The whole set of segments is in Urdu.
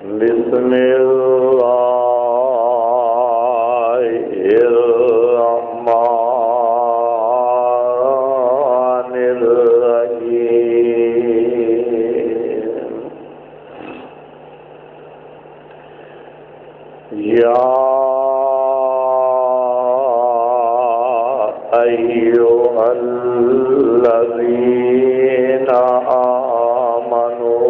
بسم الله الرحمن الرحيم يا أيها الذين آمنوا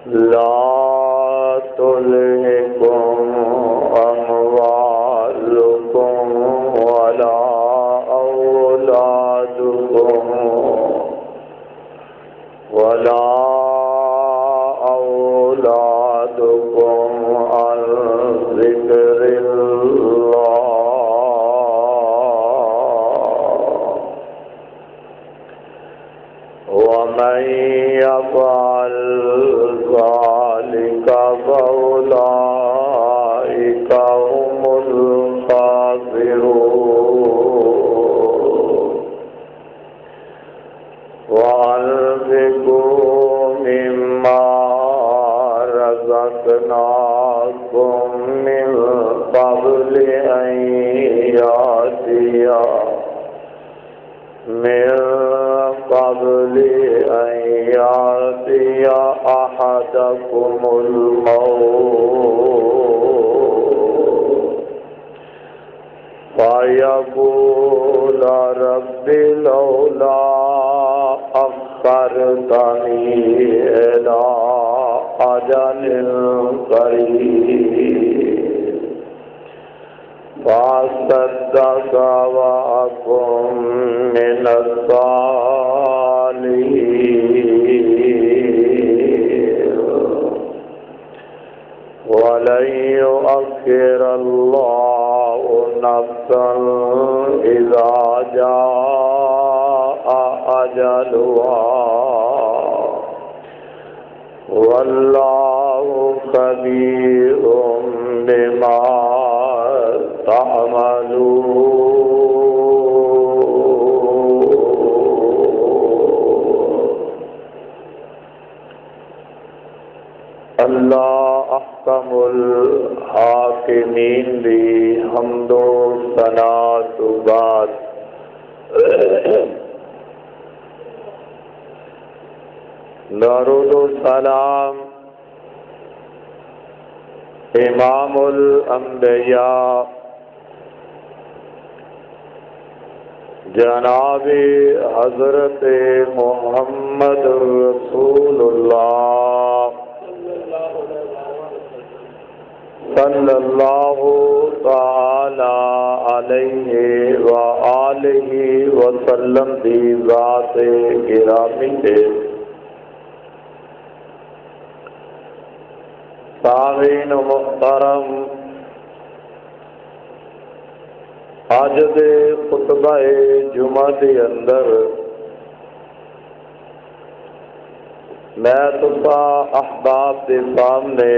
لا تلهكم أموالكم ولا أولادكم عن ذكر الله ومن يفعل ذلك فأولئك هم الخاسرون وأنفقوا مما رزقناكم من قبل أن يأتي أحدكم الموت فيقول رب لولا أخرتني إلى أجل قريب فأصدق وأكن من الصالحين ولن يؤخر الله نفسا إذا جاء أجلها والله خبير بما تعملون اللہ احکم الحاکمین دی حمد و ثنا تو بعد درود و سلام امام الانبیاء جناب حضرت محمد رسول اللہ صلی اللہ تعالی علیہ وآلہ وسلم دی ذات گرامی کے سامعین محترم، آج دے خطبہ جمعہ دے اندر میں تسا احباب دے سامنے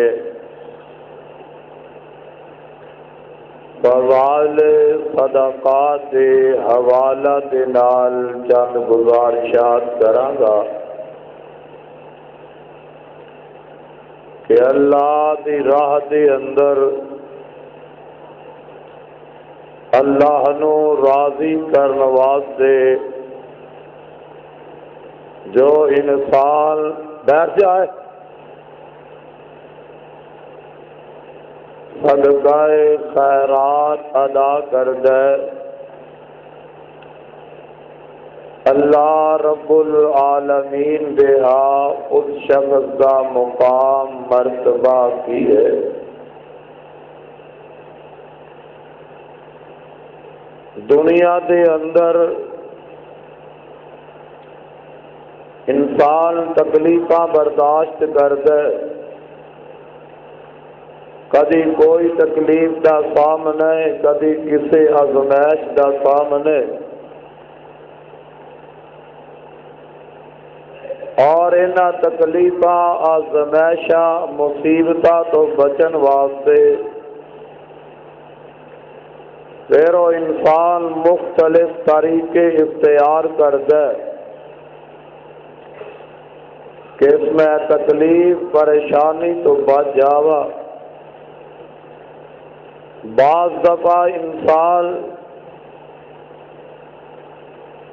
فضائل صدقات دے حوالہ دے نال چند گزارشات کراں گا کہ اللہ دی راہ دے اندر اللہ نو راضی کرنے واسطے جو انسان بیٹھ جائے صدقہ خیرات ادا کر دے، اللہ رب العالمین بہا اس شخص کا مقام مرتبہ کی ہے۔ دنیا دے اندر انسان تکلیفاں برداشت کرتا ہے، کدی کوئی تکلیف دا سامنے، کدی کسی آزمائش دا سامنے، اور انہاں تکلیفاں آزمائشاں مصیبتاں تو بچن واسطے پھر وہ انسان مختلف طریقے اختیار کرتا ہے کہ اس میں تکلیف پریشانی تو بچ جاوا۔ بعض دفعہ انسان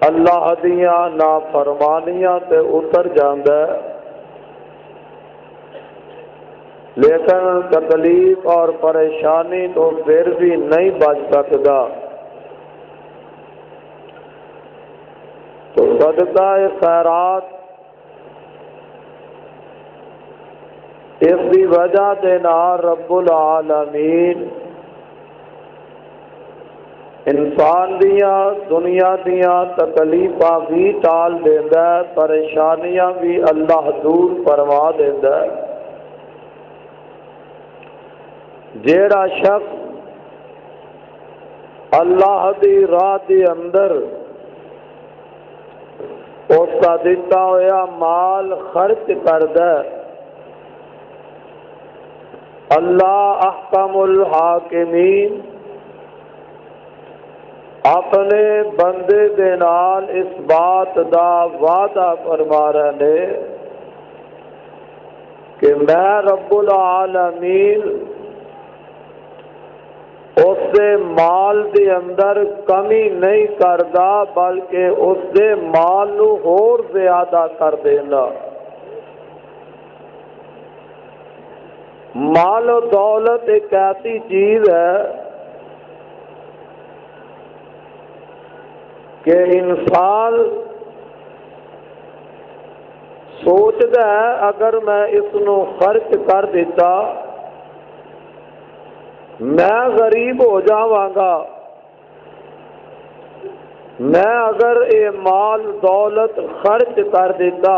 اللہ دیاں نافرمانیاں تے اتر جاندا ہے، لیکن تکلیف اور پریشانی تو پھر بھی نہیں بچ سکتا۔ تو صدقہ خیرات اس کی وجہ دے نال رب العالمین انسان دیاں دنیا دیاں تکلیفاں بھی ٹال دیندا ہے، پریشانیاں بھی اللہ دور فرما دیندا ہے۔ جیڑا شخص اللہ دی راہ دے اندر اس کا دیتا ہوا مال خرچ کردا ہے، اللہ احکم الحاکمین اپنے بندے دے نال اس بات دا وعدہ فرما رہے نے کہ میں رب العالمین اس دے مال دے اندر کمی نہیں کردا، بلکہ اس دے مال نو اور زیادہ کر دینا۔ مال و دولت ایک ایسی چیز ہے کہ انسان سوچتا ہے اگر میں اس نو خرچ کر دیتا میں غریب ہو جاواں گا، میں اگر یہ مال دولت خرچ کر دیتا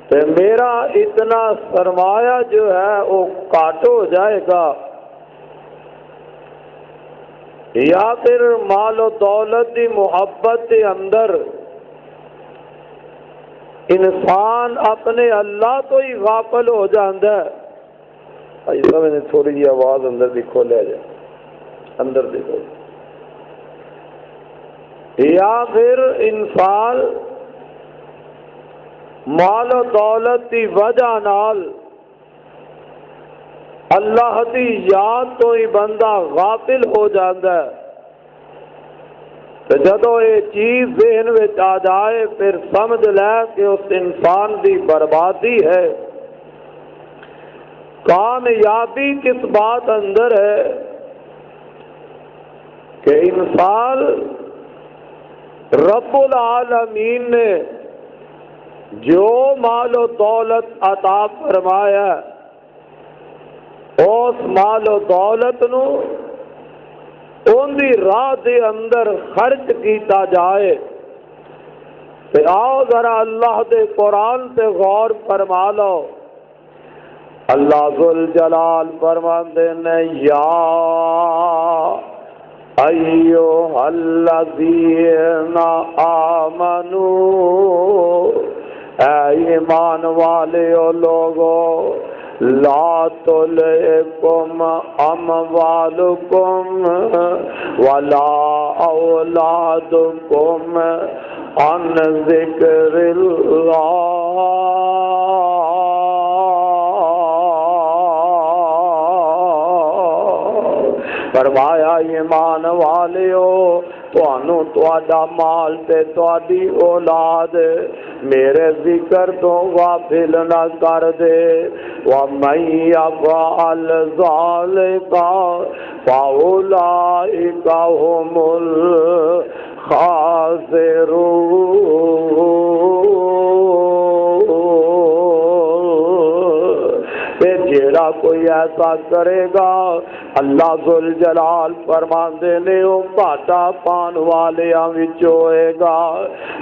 تو میرا اتنا سرمایہ جو ہے وہ کاٹ ہو جائے گا، یا پھر مال و دولت کی محبت کے اندر انسان اپنے اللہ تو ہی غافل ہو جاتا ہے۔ بھائی صاحب نے تھوڑی جی آواز اندر دی کھولیا جائے، اندر دیکھو۔ یا پھر انسان مال و دولت کی وجہ نال اللہ کی یاد تو ہی بندہ غافل ہو جاتا ہے، تو جدو یہ چیز ذہن میں آ جائے پھر سمجھ لے کہ اس انسان کی بربادی ہے۔ کامیابی کس بات اندر ہے کہ انسان رب العالمین نے جو مال و دولت عطا فرمایا اس مال و دولت نو ان دی راہ دے اندر خرچ کیتا جائے۔ تو آؤ ذرا اللہ دے قرآن سے غور فرما لو، اللہ ذوالجلال فرماتے ہیں یا ایھا الذین آمنو، اے ایمان والو لوگو، لا تلہکم اموالکم ولا اولادکم عن ذکر اللہ، فرمایا ایمان والیو تانوں تہاڈا مال تے تہاڈی اولاد میرے ذکر تو غافل نہ کر دے۔ وَمَن يَفْعَلْ ذَلِكَ فَأُولَٰئِكَ هُمُ الْخَاسِرُونَ۔ جیڑا کوئی ایسا کرے گا اللہ ذوالجلال فرماندے نے او گھاٹا پان والیاں وچوں ہوئے گا،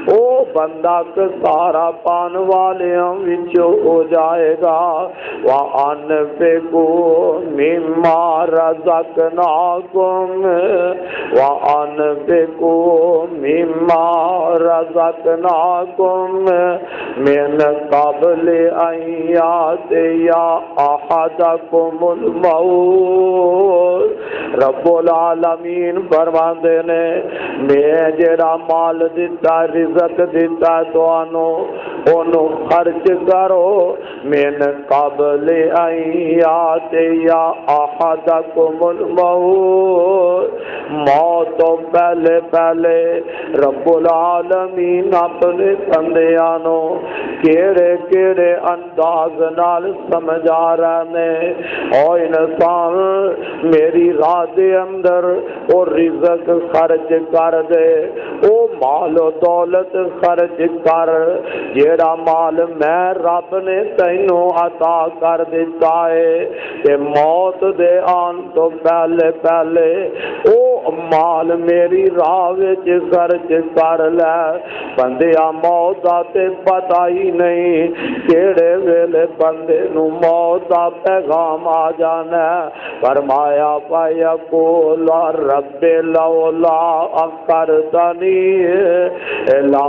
او بندہ سارا پان والیاں وچوں ہو جائے گا۔ وَأَنفِقُوا مِمَّا رَزَقْنَاكُمْ وَأَنفِقُوا مِمَّا رزقناکم من قبل ان یاتی احدکم الموت۔ رب العالمین فرماندے نے میں جڑا مال دیتا رزق دیتا تانوں انہوں خرچ کرو من قبل ان یاتی احدکم الموت، موت تو پہلے پہلے رب العالمین اپنے بندیانوں کیڑے کیڑے انداز نال سمجھا رہے نے، او انسان میری راہ دے اندر او رزق خرچ کر دے، او مال و دولت خرچ کر، جیڑا مال میں رب نے تینوں عطا کر دیتا ہے کہ موت دے آن تو پہلے پہلے او مال میری راہ وچ خرچ کر لے۔ بندیا موت دا تے پتہ ہی نہیں کیڑے ویلے بندے نو موت دا پیغام آ جانا ہے۔ فرمایا فیقول رب لولا اخرتنی الی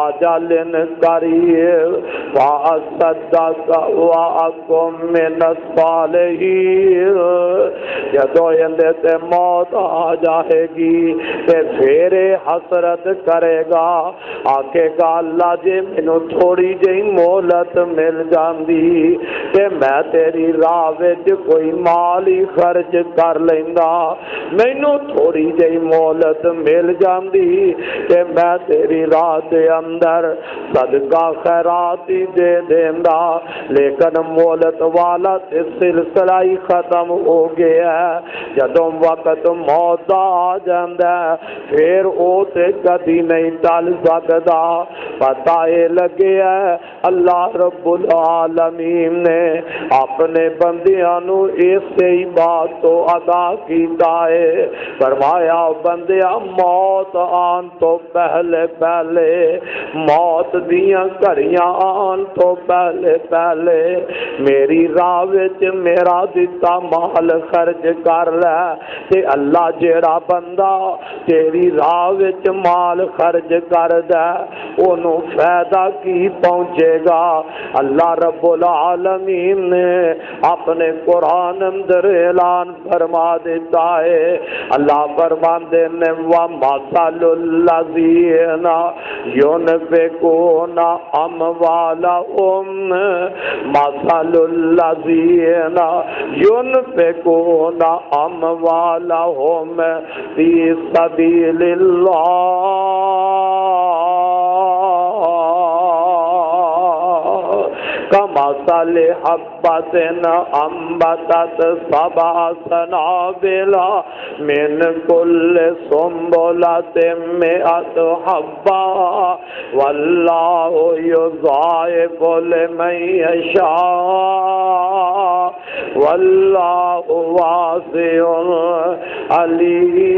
اجل قریب فاصدق واکن من الصالحین۔ جدوں اندے تے موت آ جائے گی تے پھر حسرت کرے گا، آکے گا اللہ جے مینوں تھوڑی جہی مہلت مل جاندی تے میں تیری راہ وچ کوئی مال ہی خرچ کر لیندا، مینوں تھوڑی جہی مہلت مل جاندی تے میں تیری راہ دے اندر صدقہ خیرات ہی دے دیندا، لیکن مہلت والا تے سلسلہ ہی ختم ہو گیا ہے۔ جدوں وقت موت آ جاندا پھر او تے کدی نہیں ٹل سکدا۔ پتہ اے لگیا اللہ رب العالمین نے اپنے بندیاں نو اسی بات تو عطا کیتا ہے، فرمایا بندیا موت آن تو پہلے پہلے، موت دیاں گھڑیاں آن تو پہلے پہلے میری راہ وچ میرا دتا مال خرچ کر لے تے اللہ جیڑا بندہ تیری راہ وچ مال خرچ کر دے انہوں فائدہ کی پہنچے گا۔ اللہ رب العالمین نے اپنے قرآن اندر اعلان فرما دیتا ہے، اللہ فرماندے نے وَمَثَلُ الَّذِينَ يُنْفِقُونَ أَمْوَالَهُمْ مَثَلُ الَّذِينَ يُنْفِقُونَ أَمْوَالَهُمْ فِي سَبِيلِ اللَّهِ كَمَثَلِ حَبَّةٍ أَنبَتَتْ سَبْعَ سَنَابِلَ مِنْ كُلِّ سُنبُلَةٍ مِّائَةُ حَبَّةٍ وَاللَّهُ يُضَاعِفُ لِمَن يَشَاءُ وَاللَّهُ وَاسِعٌ عَلِيمٌ۔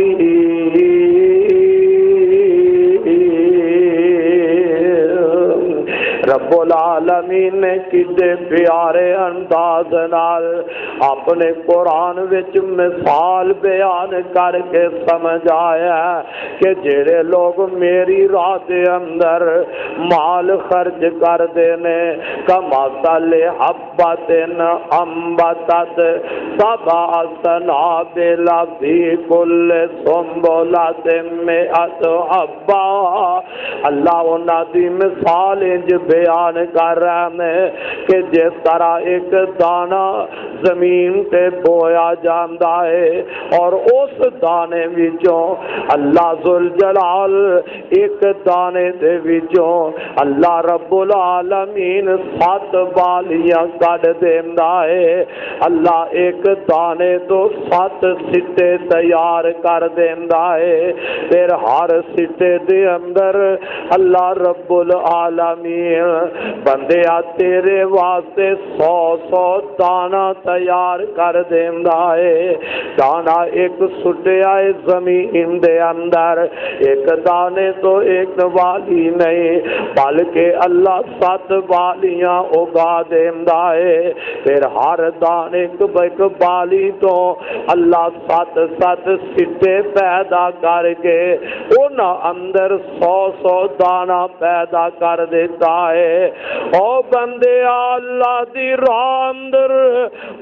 رب العالمین نے کتنے پیارے انداز نال اپنے قرآن وچ مثال بیان کر کے سمجھایا کہ جڑے لوگ میری راہ دے اندر مال خرچ کر دینے کمثل حبۃ انبتت سبع سنابل فی کل سنبلۃ مئۃ حبہ، اللہ انہاں دی مثال انج بیان کر رہے ہیں کہ جس طرح ایک دانہ زمین تے بویا جاندا ہے اور اس دانے وچوں اللہ ذوالجلال ایک دانے دے وچوں اللہ رب العالمین 7 بالیاں کڈ دیندا ہے، اللہ ایک دانے تو 7 سٹے تیار کر دیندا ہے، پھر ہر سٹے دے اندر اللہ رب العالمین بندیا تیرے واسطے 100 دانا تیار کر دیندا ہے۔ دانا ایک سٹیا ہے زمین دے اندر، ایک دانے تو ایک والی نہیں بلکہ اللہ 7 والیاں اگا دیندا ہے، پھر ہر دانے ایک بالی تو اللہ 7 سٹے پیدا کر کے انہاں اندر 100 دانہ پیدا کر دیتا ہے۔ او بندے اللہ دی راہ اندر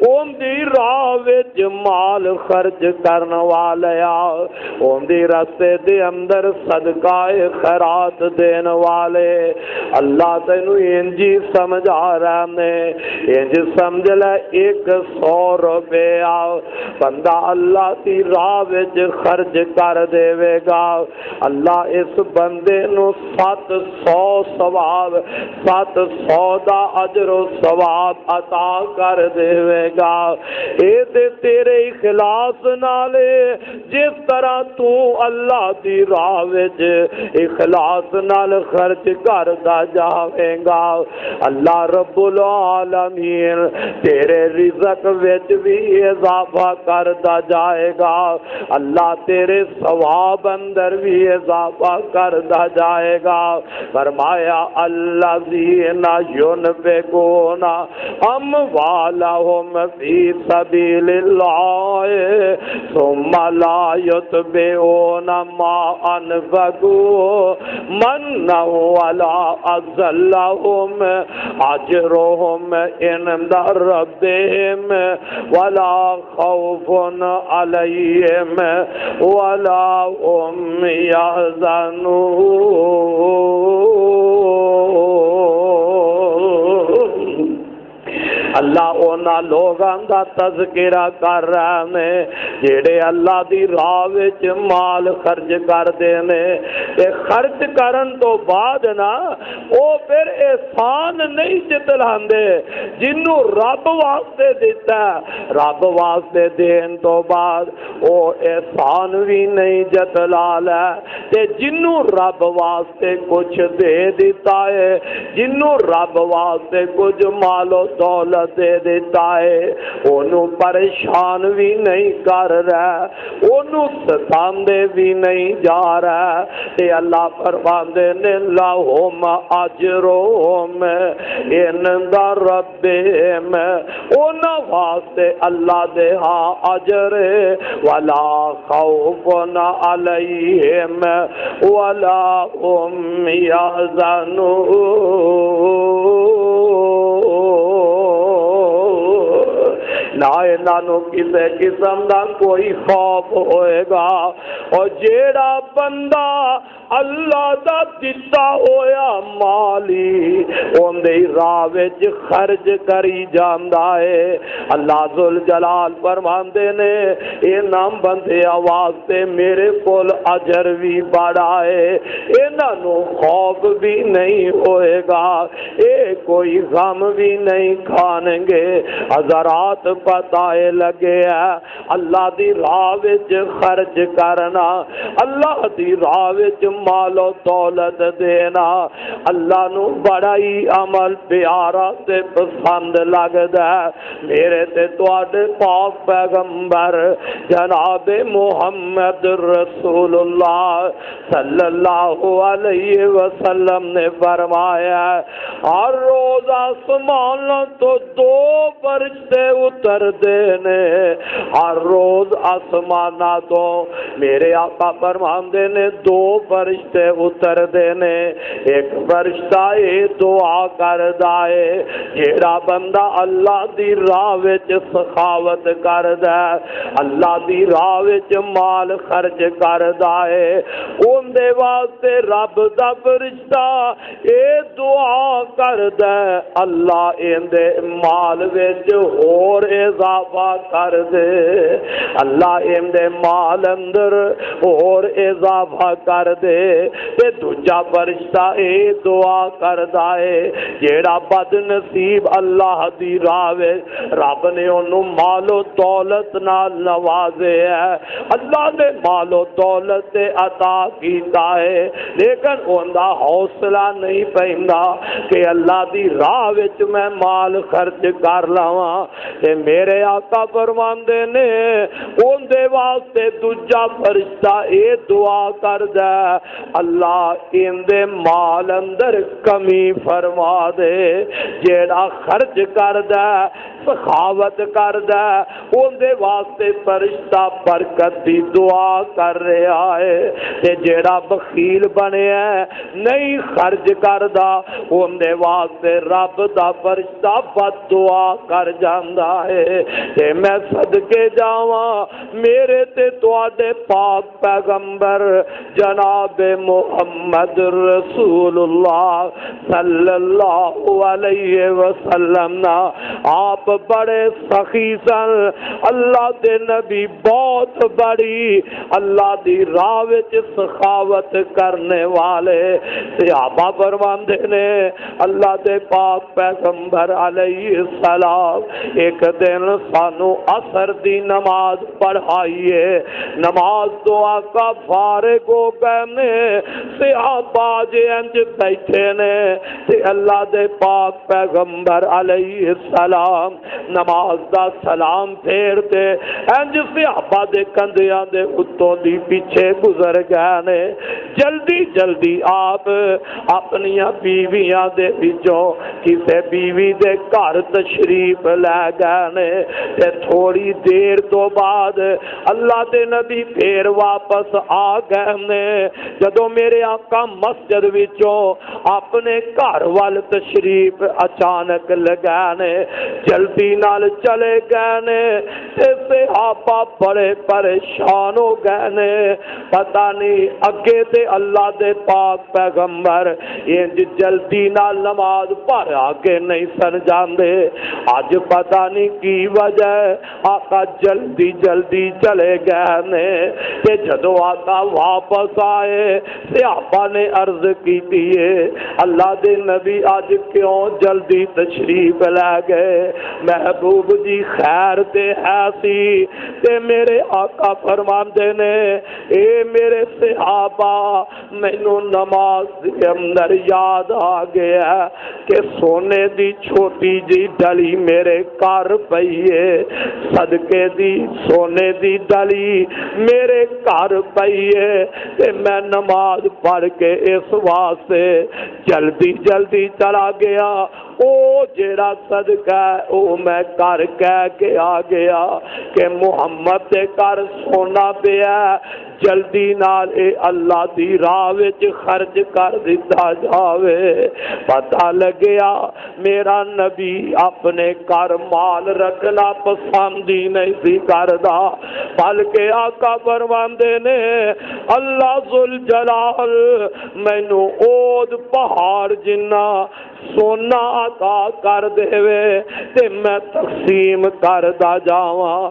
اون دی راہ وچ مال خرچ کرن والیا، اون دی رستے دے اندر صدقہ خیرات دین والے، اللہ تینو انجی سمجھا رہا نے، انج سمجھ لے 100 روپیہ بندہ اللہ کی راہ وچ خرچ کر دے گا، اللہ اس بندے نو 700 ثواب 700 دا اجر و ثواب عطا کر دے گا۔ اے تے تیرے اخلاص نالے جس طرح تو اللہ دی راہ وچ اخلاص نال خرچ کردا جاویں گا، اللہ رب العالمین تیرے رزق وچ بھی اضافہ کردا جائے گا، اللہ تیرے ثواب اندر بھی اضافہ کردا جائے گا۔ فرمایا الذین ينفقون اموالهم فی سبیل اللہ ثم لا یتبعون ما انفقوا منا ولا اذى لهم اجرهم عند ربهم ولا خوف عليهم ولا هم يحزنون۔ اللہ اونا لوگاں دا تذکرہ کر رہا نے جیڑے اللہ دی راہ وچ مال خرچ کر دینے، تے خرچ کرن تو بعد نا او پھر احسان نہیں جتلاندے جنوں رب واسطے دیتا ہے، رب واسطے دین تو بعد او احسان بھی نہیں جتلا لے، تے جنوں رب واسطے کچھ دے دیتا ہے، جنوں رب واسطے کچھ مال و دولت دے دیتا ہے، انہوں پریشان بھی نہیں کر رہا، انہوں ستاندے بھی نہیں جا رہا، تے اللہ فرماندے نے لہم اجرہم عند ربہم، انہاں واسطے اللہ دے ہاں اجر ولا خوف علیہم ولا هم یحزنون۔ نہ انہوں کسے قسم دا کوئی خوف ہوئے گا، اور جیڑا بندہ اللہ دا دتا ہویا مالی اون دی راہ وچ خرچ کری جاندا ہے، اللہ ذوالجلال فرماندے نے انہاں بندیاں واسطے میرے کول اجر بھی بڑا ہے، انہاں نو خوف بھی نہیں ہوئے گا، اے کوئی غم بھی نہیں کھانیں گے۔ حضرات پتہ لگے ہے اللہ دی راہ وچ خرچ کرنا، اللہ دی راہ وچ مال و دولت دینا اللہ نو بڑا ہی عمل پیارا تے پسند لگدا ہے۔ میرے تے تواڈے پاک پیغمبر جناب محمد رسول اللہ صلی اللہ علیہ وسلم نے فرمایا ہر روز آسمان تو 2 فرشتے اتر دینے، ہر روز آسمانہ تو میرے آقا فرماندے نے 2 فرشتے اتر دینے، ایک فرشتہ یہ دعا کردا ہے جیڑا بندہ اللہ دی راہ وچ سخاوت کردا ہے، اللہ دی راہ وچ مال خرچ کردا ہے، اون دے واسطے رب دا فرشتہ یہ دعا کردا ہے اللہ ان دے مال وچ اور اضافہ کر دے، اللہ ان دے مال اندر اور اضافہ کر دے، تے دوجا فرشتہ اے دعا کردا ہے جیڑا بد نصیب اللہ دی راہ وچ رب نے انہوں مال و دولت نال نوازے ہے، اللہ نے مال و دولت عطا کیتا ہے لیکن اوندا حوصلہ نہیں پیندا کہ کہ اللہ دی راہ وچ میں مال خرچ کر لاواں تے میرے آقا فرماندے نے اون دے واسطے دوجا فرشتہ اے دعا کردا اللہ ان دے مال اندر کمی فرما دے، جیڑا خرچ کردا سخاوت کردا اون دے واسطے فرشتہ برکت دی دعا کر رہا ہے، تے جیڑا بخیل بنیا نہیں خرچ کردا اون دے واسطے رب دا فرشتہ بد دعا کر جاندا ہے۔ تے میں صدقے جاواں میرے تے تواڈے پاک پیغمبر جناب محمد رسول اللہ صلی اللہ علیہ وسلم نا آپ بڑے سخی سن، اللہ دے نبی بہت بڑی اللہ دی راہ وچ سخاوت کرنے والے صحابہ فرماندے نے اللہ دے پاک پیغمبر علیہ السلام ایک دن سانو عصر دی نماز پڑھائیے، نماز تو آقا فارغ ہو گئے نے، صحابہ جے انج بیٹھے نے تے اللہ دے پاک پیغمبر علیہ السلام نماز دا سلام پھیرتے انج صحابہ دے کندیاں دے اتوں دی پیچھے گزر گئے نے، جلدی جلدی آپ اپنی بیویاں دے وچوں کسے بیوی دے گھر تشریف لے گئے نے، تے تھوڑی دیر تو بعد اللہ دے نبی پھر واپس آ گئے نے، جدوں میرے آقا مسجد وچوں اپنے گھر وال تشریف اچانک لگائے نے، جلدی نال چلے گئے نے، تے صحابہ بڑے پریشان ہو گئے نے، پتہ نہیں اگے تے اللہ دے پاک پیغمبر انج جلدی نال نماز پڑھ آگے نہیں سن جاندے، اج پتہ نہیں کی وجہ آقا جلدی جلدی چلے گئے نے، تے جدو آقا واپس آئے صحابہ نے عرض کی دیئے اللہ دے نبی آج کیوں جلدی تشریف لے گئے، محبوب جی خیر تے ہے سی، تے میرے آقا فرماندے نے اے میرے صحابہ مینوں نماز دے اندر یاد آ گیا کہ سونے دی چھوٹی جی ڈلی میرے گھر پئی ہے، صدقے دی سونے دی ڈلی میرے گھر پئی ہے، تے میں نماز پڑھ کے اس واسطے جلدی جلدی چلا گیا، او جیڑا صدقہ ہے او میں کر کہہ کے آ گیا کہ محمد دے گھر سونا پیا جلدی نال اے اللہ دی راہ وچ خرچ کر دیتا جاوے، پتہ لگیا میرا نبی اپنے گھر مال رکھنا پسند ہی نہیں سی کردا، بلکہ آقا فرماندے نے اللہ ذوالجلال مینوں اود پہاڑ جنہ سونا عطا کر دے تے میں تقسیم کردا جاواں،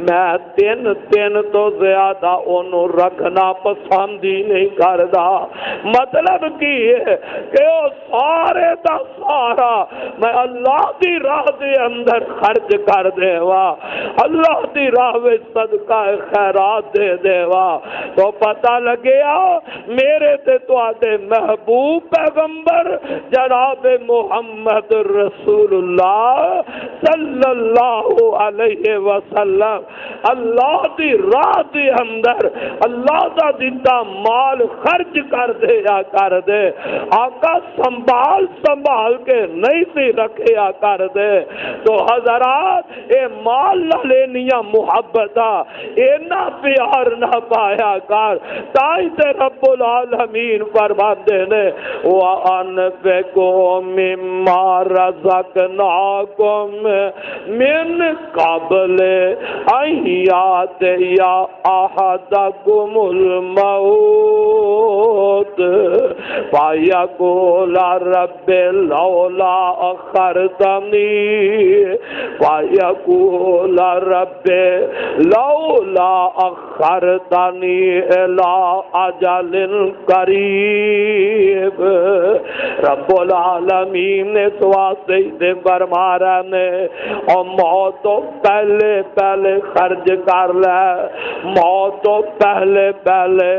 میں تین تو زیادہ اونوں رکھنا پسند ہی نہیں کردا، مطلب کی ہے کہ وہ سارے دا سارا میں اللہ دی راہ دے اندر خرچ کر دیوا، اللہ دی راہ وچ صدقہ خیرات دے دیوا، تو پتہ لگیا میرے تے تواڈے محبوب پیغمبر جناب محمد رسول اللہ صلی اللہ علیہ وسلم اللہ دی راہ دے اندر اللہ دا دیتا مال خرچ کر دے آقا سنبھال کے نہیں سی رکھیا کر دے، تو حضرات اے مال نہ لینیاں محبتہ اینا پیار نہ پایا کر، تائی تے رب العالمین فرماندے نے وَأَنفِقُوا مِمَّا رَزَقْنَاكُم مِّن قَبْلِ أَن يَأْتِيَ أَحَدَكُمُ الْمَوْتُ فَيَقُولَ رَبِّ لَوْلَا أَخَّرْتَنِي إِلَىٰ أَجَلٍ قَرِيبٍ، رب العالمین العالمین نے اس واسطے دے فرما رہے نے اور موت تو پہلے پہلے خرچ کر لے موت تو پہلے پہلے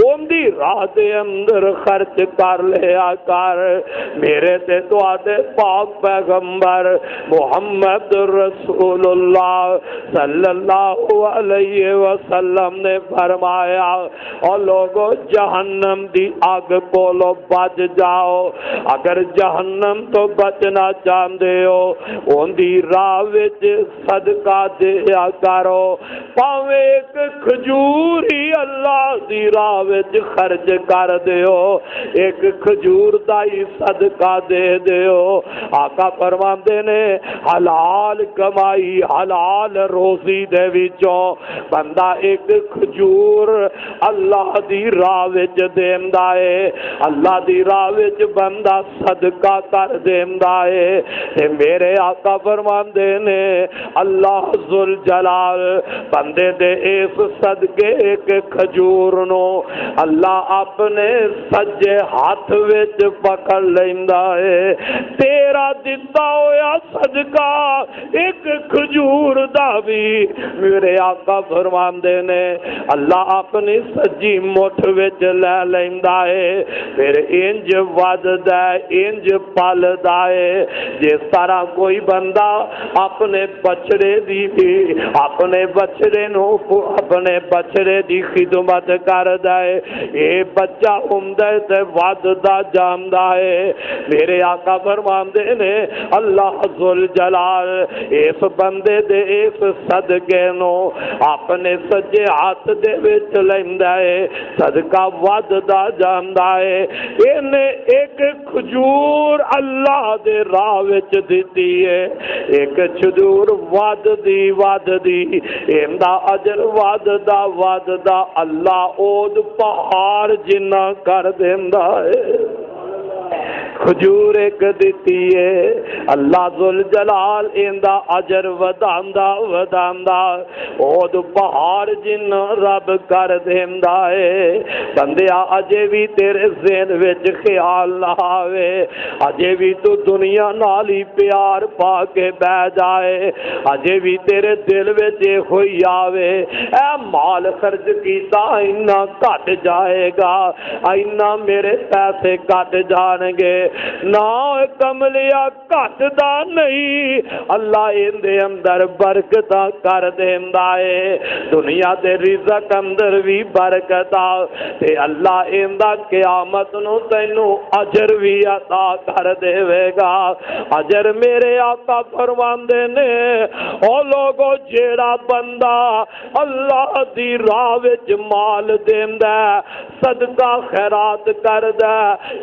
ان دی راہ دے اندر خرچ کر لیا کر میرے تے تواڈے پاک پیغمبر محمد رسول اللہ صلی اللہ علیہ وسلم نے فرمایا اور لوگوں جہنم دی آگ کولو بچ جاؤ اگر جہنم تو بچنا چاہتے ہو ان دی راہ وچ صدقہ دیا کرو پاویں ایک کھجور ہی اللہ دی راہ وچ خرچ کر دیو ایک کھجور دا ہی صدقہ دے دیو آقا فرماندے نے حلال کمائی حلال روزی دے وچوں بندہ ایک کھجور اللہ دی راہ وچ دیندا ہے اللہ دی راہ وچ بندہ صدقہ کر دیندا ہے تے میرے آقا فرماندے نے اللہ ذل جلال بندے دے اس صدقے ایک کھجور نو اللہ اپنے سجے ہاتھ وچ پکڑ لیندا ہے تیرا دتا ہویا صدقہ ایک کھجور دا بھی میرے آقا فرماندے نے اللہ اپنی سجی مٹھ وچ لے لیندا ہے پھر انج وددا انج پلدا ہے جس طرح کوئی بندہ اپنے بچڑے دی بھی اپنے بچڑے نو اپنے بچڑے دی خدمت کردا ہے اے بچہ ہوندا ہے تے وددا جاندا ہے میرے آقا فرماندے نے اللہ ذل جلال اس بندے دے اس صدقے نو اپنے سجے ہاتھ دے وچ لیندا ہے صدقہ وددا جاندا ہے اینے ایک کھجور اللہ دے راہ وچ دتی ہے ایک کھجور وددی ایندا اجر وددا اللہ اود پہاڑ جنہ کر دیندا ہے کھجور ایک دیتی ہے اللہ ذل جلال ایندا اجر وداندا اود پہاڑ جن رب کر دیندا ہے بندیا اجے بھی تیرے ذہن وچ خیال نہ آوے اجے بھی تو دنیا نال ہی پیار پا کے بہ جائے اجے بھی تیرے دل وچ ہوئی آوے اے مال خرچ کیتا اینا گھٹ جائے گا اینا میرے پیسے گھٹ جان گے نہ کملیا گھٹ دا نہیں اللہ اندے اندر برکت کر دیندا ہے دنیا دے رزق اندر بھی برکت تے اللہ ایندا قیامت نو تینو اجر بھی عطا کر دے گا اجر میرے آقا فرماندے نے او لوگو جیڑا بندہ اللہ دی راہ وچ مال دیندا صدقہ خیرات کردا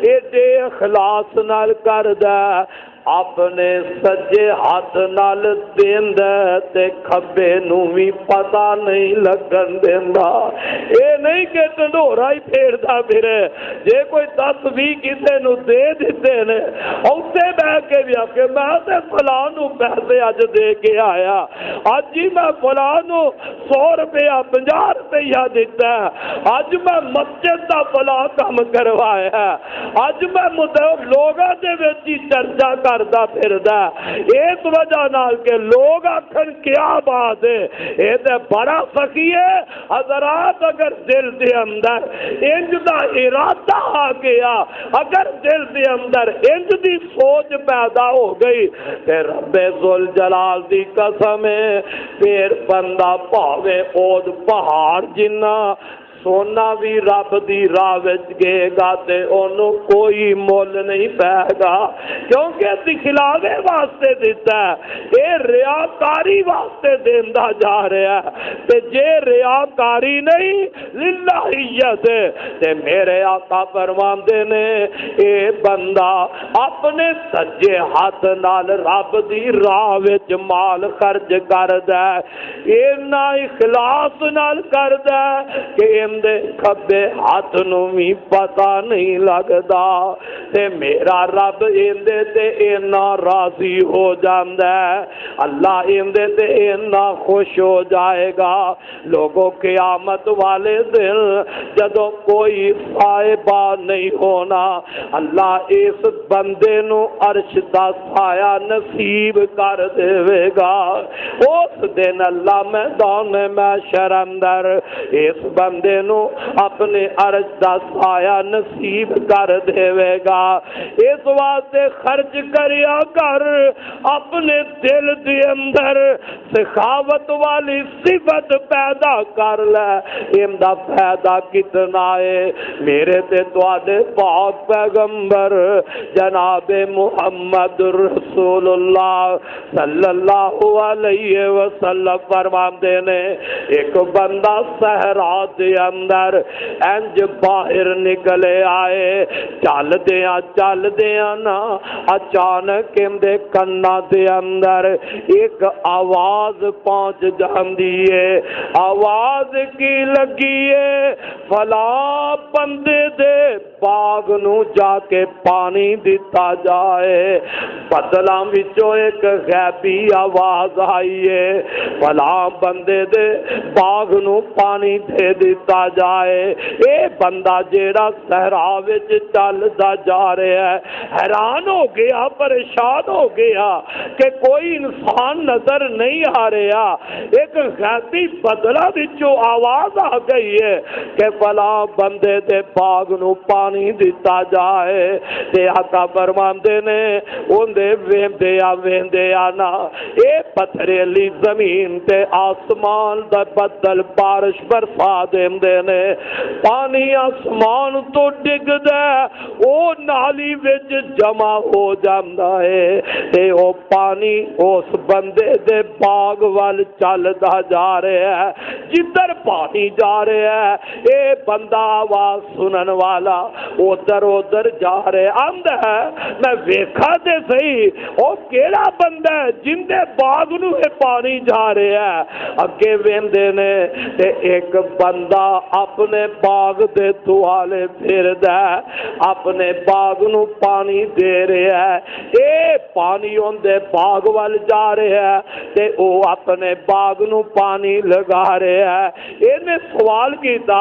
ایڈے اخلاص نال کردا اپنے سجے ہاتھ نال دیندا تے کھبے نو بھی پتہ نہیں لگن دیندا اے نہیں کہ ڈنڈورا ہی پھیردا پھرے جے کوئی 10-20 کسے نو دے دتے نے اوتے بیٹھ کے بھی کہ میں تے فلاں نو پیسے اج دے کے آیا اج ہی میں فلاں نو 100 روپیہ 50 روپیہ دتا اج میں مسجد دا فلاں کام کروایا اج میں لوگاں دے وچ چرچا کردا پھردا اس وجہ نال کہ لوگ آکھن کیا بات ہے اے تے بڑا سخی ہے حضرات اگر دل دے اندر انج دا ارادہ آ گیا اگر دل دے اندر انج دی سوچ پیدا ہو گئی تے رب ذل جلال دی قسم ہے پھر بندہ پاوے اود پہاڑ جنہ سونا بھی رب دی راہ وچ گئے گا تے اونوں کوئی مول نہیں پائے گا کیونکہ دکھلاوے واسطے دیتا ہے اے ریاکاری واسطے دیندا جا رہا ہے تے جے ریاکاری نہیں للہیت تے میرے آقا فرماندے نے اے بندہ اپنے سجے ہاتھ نال رب دی راہ وچ مال خرچ کردا ہے اینا اخلاص نال کردا ہے کہ ایندے کھبے ہاتھ نو بھی پتہ نہیں لگدا تے میرا رب ایندے تے اینا راضی ہو جاندا ہے، اللہ ایندے تے اینا خوش ہو جائے گا۔ لوگوں قیامت والے دن جدوں کوئی صاحبہ نہیں ہونا، اللہ اس بندے نو عرش دا سایہ نصیب کر دے گا۔ اس دن اللہ میدان محشر اندر اس بندے نو اپنے عرش دا سایہ نصیب کر دے گا۔ اس واسطے خرچ کریا کر، اپنے دل دے اندر سخاوت والی صفت پیدا کر لے، اندا فائدہ کتنا ہے۔ میرے تے تواڈے پاک پیغمبر جناب محمد رسول اللہ صلی اللہ علیہ وسلم فرماندے نے، ایک بندہ صحرا دے اندر انج باہر نکلے آئے، چل دیاں نا اچانک اندے کنا دے اندر ایک آواز پہنچ جاندی ہے۔ آواز کی لگی ہے، فلاں بندے دے باغ نو جا کے پانی دیتا جائے۔ بدلاں وچوں ایک غیبی آواز آئی ہے، فلاں بندے دے باغ نو پانی دے دیتا جائے۔ اے بندہ جیڑا صحرا وچ چلدا جا رہا ہے، حیران ہو گیا، پریشان ہو گیا کہ کوئی انسان نظر نہیں آ رہا۔ ایک غیبی بدلا وچوں آواز آ گئی ہے کہ فلاں بندے دے باغ نو پانی دیتا جائے۔ تے آقا فرماندے نے اوندے ویندے نا اے پتھریلی زمین تے آسمان دا بدل بارش برسا دیندے نے، پانی آسمان تو ڈگدا او نالی وچ جمع ہو جاندا ہے تے او پانی اس بندے دے باغ وال چلدا جا رہا ہے۔ جدھر پانی جا رہا ہے اے بندہ آواز سنن والا ادھر جا رہا آندا ہے، میں ویکھا تے صحیح او کیڑا بندہ ہے جن دے باغ نو اے پانی جا رہا ہے۔ اگے ویندے نے تے ایک بندہ اپنے باغ دے دوالے پھردا ہے، اپنے باغ نو پانی دے رہا ہے۔ اے پانی اندے باغ وال جا رہا ہے تے او اپنے باغ نو پانی لگا رہا ہے۔ اینے سوال کیتا،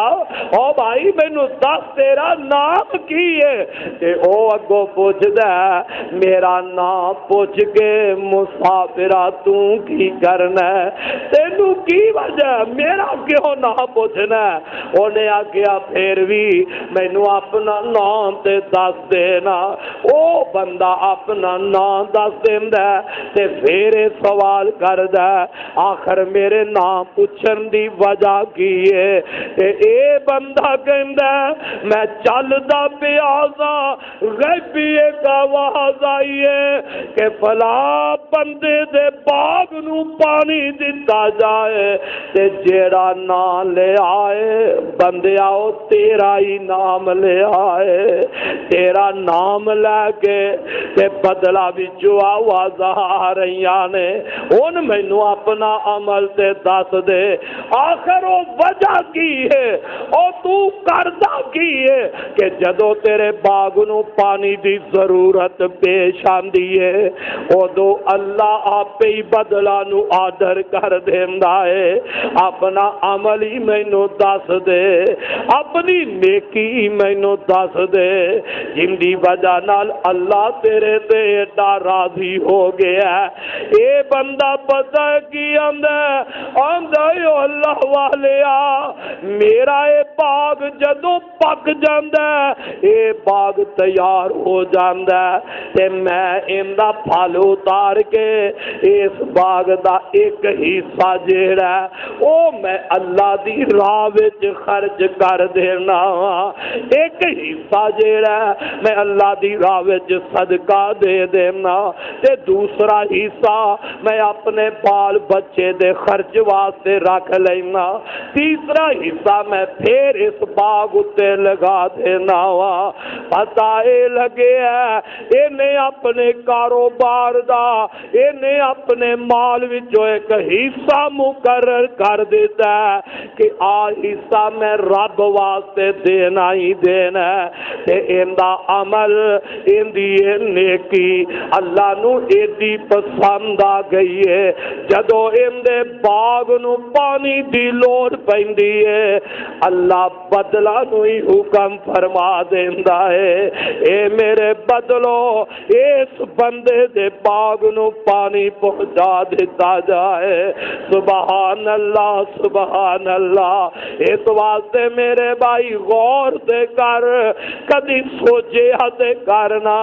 او بھائی مینوں دس تیرا نام کی ہے؟ تے او اگوں پوچھدا ہے، میرا نام پوچھ کے مسافرا تو کی کرنا ہے؟ تینوں کی وجہ میرا کیوں نام پوچھنا ہے؟ انہیں آخیا پھر بھی مینوں اپنا نام تے دس دینا۔ او بندہ اپنا نام دس دیندا تے پھر سوال کردا آخر میرے نام پوچھن دی وجہ کی ہے؟ تے اے بندہ کہندا میں چلدا پیا ساں، غیبی ایک آواز آئی ہے کہ فلاں بندے دے باغ نو پانی دتا جائے تے جیڑا نام لے آئے بندیا او تیرا ہی نام لے آئے۔ تیرا نام لے کے تے بدلا وچوں آواز آ رہیاں نے، ہن مینوں اپنا عمل تے دس دے، آخر او وجہ کی ہے؟ او تو کردا کی ہے کہ جدوں تیرے باغ نو پانی دی ضرورت پیش آندی ہے ادو اللہ آپ ہی بدلا نو آڈر کر دیندا ہے؟ اپنا عمل ہی مینوں دس دے، اپنی نیکی مینوں دس دے جن دی وجہ نال اللہ تیرے تے ایڈا راضی ہو گیا ہے۔ اے بندہ پتہ کی آندا او اللہ والیا میرا اے باغ جدوں پک جاندا اے باغ تیار ہو جاندا تے میں ایندا پھل اتار کے اس باغ دا ایک حصہ جیڑا او میں اللہ دی راہ وچ خرچ کر دینا، ایک حصہ جیڑا میں اللہ دی راہ وچ صدقہ دے دینا تے دوسرا حصہ میں اپنے بال بچے دے خرچ واسطے رکھ لینا، تیسرا حصہ میں پھر اس باغ اتے لگا دینا وا۔ پتا اے لگے ہے انہیں اپنے کاروبار دا، انہیں اپنے مال وچوں ایک حصہ مقرر کر دیتا ہے کہ آ حصہ میں رب واسطے دینا ہی دینا ہے، تے ایندا عمل ایندی نیکی اللہ نو ایڈی پسند آ گئی ہے، جدو ایندے باغ نو پانی دی لوڑ پیندی ہے اللہ بدلہ نو ہی حکم فرما دیندا ہے، اے میرے بدلو اس بندے دے باغ نو پانی پہنچا دیتا جائے۔ سبحان اللہ سبحان اللہ۔ اس واسطے میرے بھائی غور دے کر، کدی سوچے تے کرنا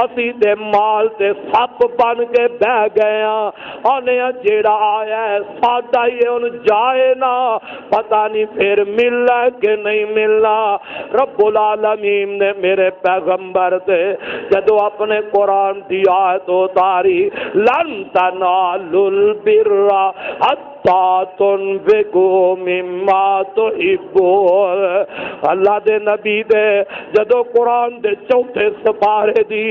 اسی دے مال تے سپ بن کے بہ گئے ہاں، آنے جیڑا آیا ہے ساڈا ہی ان جائے نا، پتہ نہیں پھر ملنا کہ نہیں ملنا۔ رب العالمین نے میرے پیغمبر دے جدو اپنے قرآن دی آیت اتاری، لن تنالوا البر حتی تنفقوا مما تحبون، اللہ دے نبی دے جدو قرآن دے چوتھے سپارے دی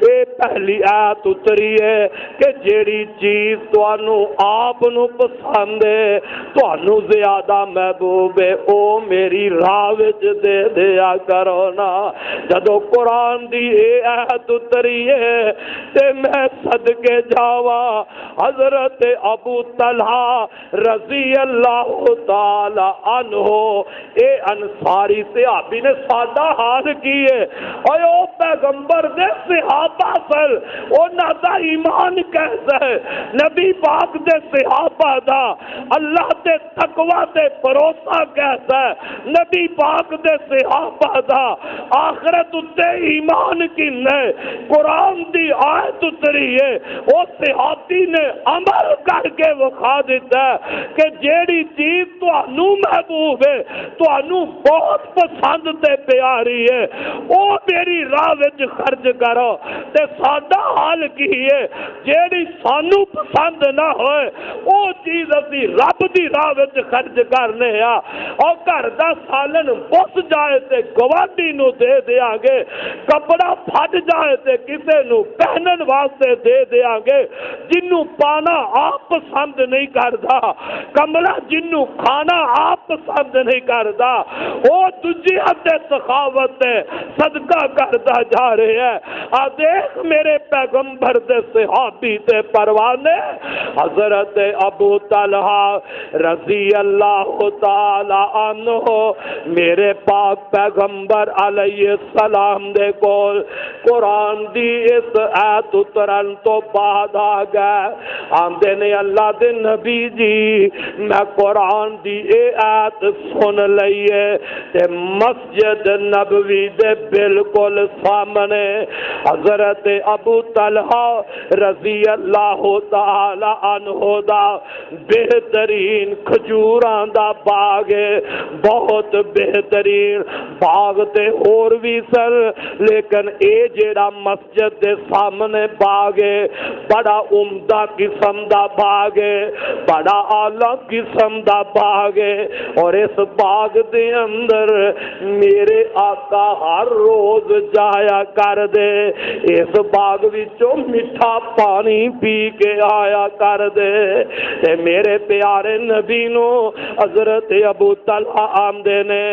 اے پہلی آیت اتری ہے کہ جیڑی چیز توانو آپ نو پسند ہے، توانو زیادہ محبوب ہے، او میری راہ وچ دے دیا کرو نا۔ جدو قرآن دی اے آیت اتری ہے تے میں صدقے جاوا حضرت ابو طلحہ رضی اللہ تعالی عنہ اے انصاری صحابی نے سادہ حال کیے، اور او پیغمبر دے صحابہ سل انہاں دا ایمان کیسا ہے، نبی پاک دے صحابہ دا اللہ تے تقوی تے بھروسہ کیسا ہے، نبی پاک دے صحابہ دا آخرت تے ایمان کن ہے۔ قرآن دی آیت اتری ہے، او صحابی نے عمل کر کے وکھا دیتا ہے کہ جیڑی چیز تانوں محبوب ہے، تانوں بہت پسند تے پیاری ہے، او میری راہ وچ خرچ کرو۔ تے ساڈا حال کی ہے، جیڑی سانوں پسند نہ ہوئے او چیز اسی رب دی راہ وچ خرچ کرنے آ، اور گھر دا سالن بس جائے تے گوانڈی نو دے دیاں گے، کپڑا پھٹ جائے تے کسے نو پہنن واسطے دے دیاں گے، جنوں پانا آپ پسند نہیں کردا، کملا جنوں کھانا آپ پسند نہیں کردا، وہ دجیاں تے سخاوت تے صدقہ کردا جا رہے ہیں۔ آ دیکھ میرے پیغمبر دے صحابی تے پروانے حضرت ابو طلحہ رضی اللہ تعالی عنہ میرے پاک پیغمبر علیہ السلام دے کول قرآن دی اس آیت اترن تو بعد آ گئے، آندے نے اللہ دے نبی جی میں قرآن دی اے آیت سن لئیے تے مسجد نبوی دے بالکل سامنے حضرت ابو طلحہ رضی اللہ تعالی عنہ دا بہترین کھجوراں دا باغ ہے، بہت بہترین باغ تے اور بھی سر، لیکن اے جیڑا مسجد دے سامنے باغ ہے بڑا عمدہ قسم دا باغ ہے، بڑا اعلیٰ قسم دا باغ ہے، اور اس باغ دے اندر میرے آقا ہر روز جایا کر دے، اس باغ وچوں میٹھا پانی پی کے آیا کر دے۔ تے میرے پیارے نبی نو حضرت ابو طلحہ آمدے نے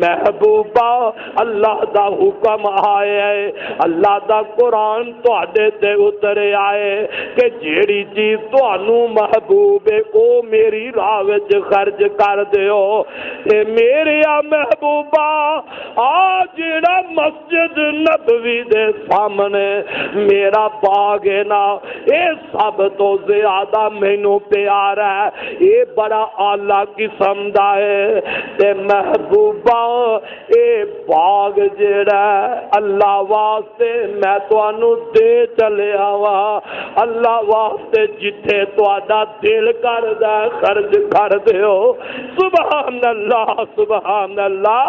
محبوبہ اللہ دا حکم آئے ہے، اللہ دا قرآن تواڈے تے اترے آئے کہ جیڑی چیز تانوں محبوب ہے او میری راہ وچ خرچ کر دیو۔ تے میرے محبوبہ آ جیڑا مسجد نبوی دے سامنے میرا باغ ہے نا، اے سب تو زیادہ مینوں پیارا ہے، اے بڑا اعلیٰ قسم دا ہے۔ تے محبوبہ اے باغ جیڑا اللہ واسطے میں تانوں دے چلیا وا، اللہ واسطے جتھے تہاڈا دل کردا خرچ کر دیو۔ سبحان اللہ سبحان اللہ۔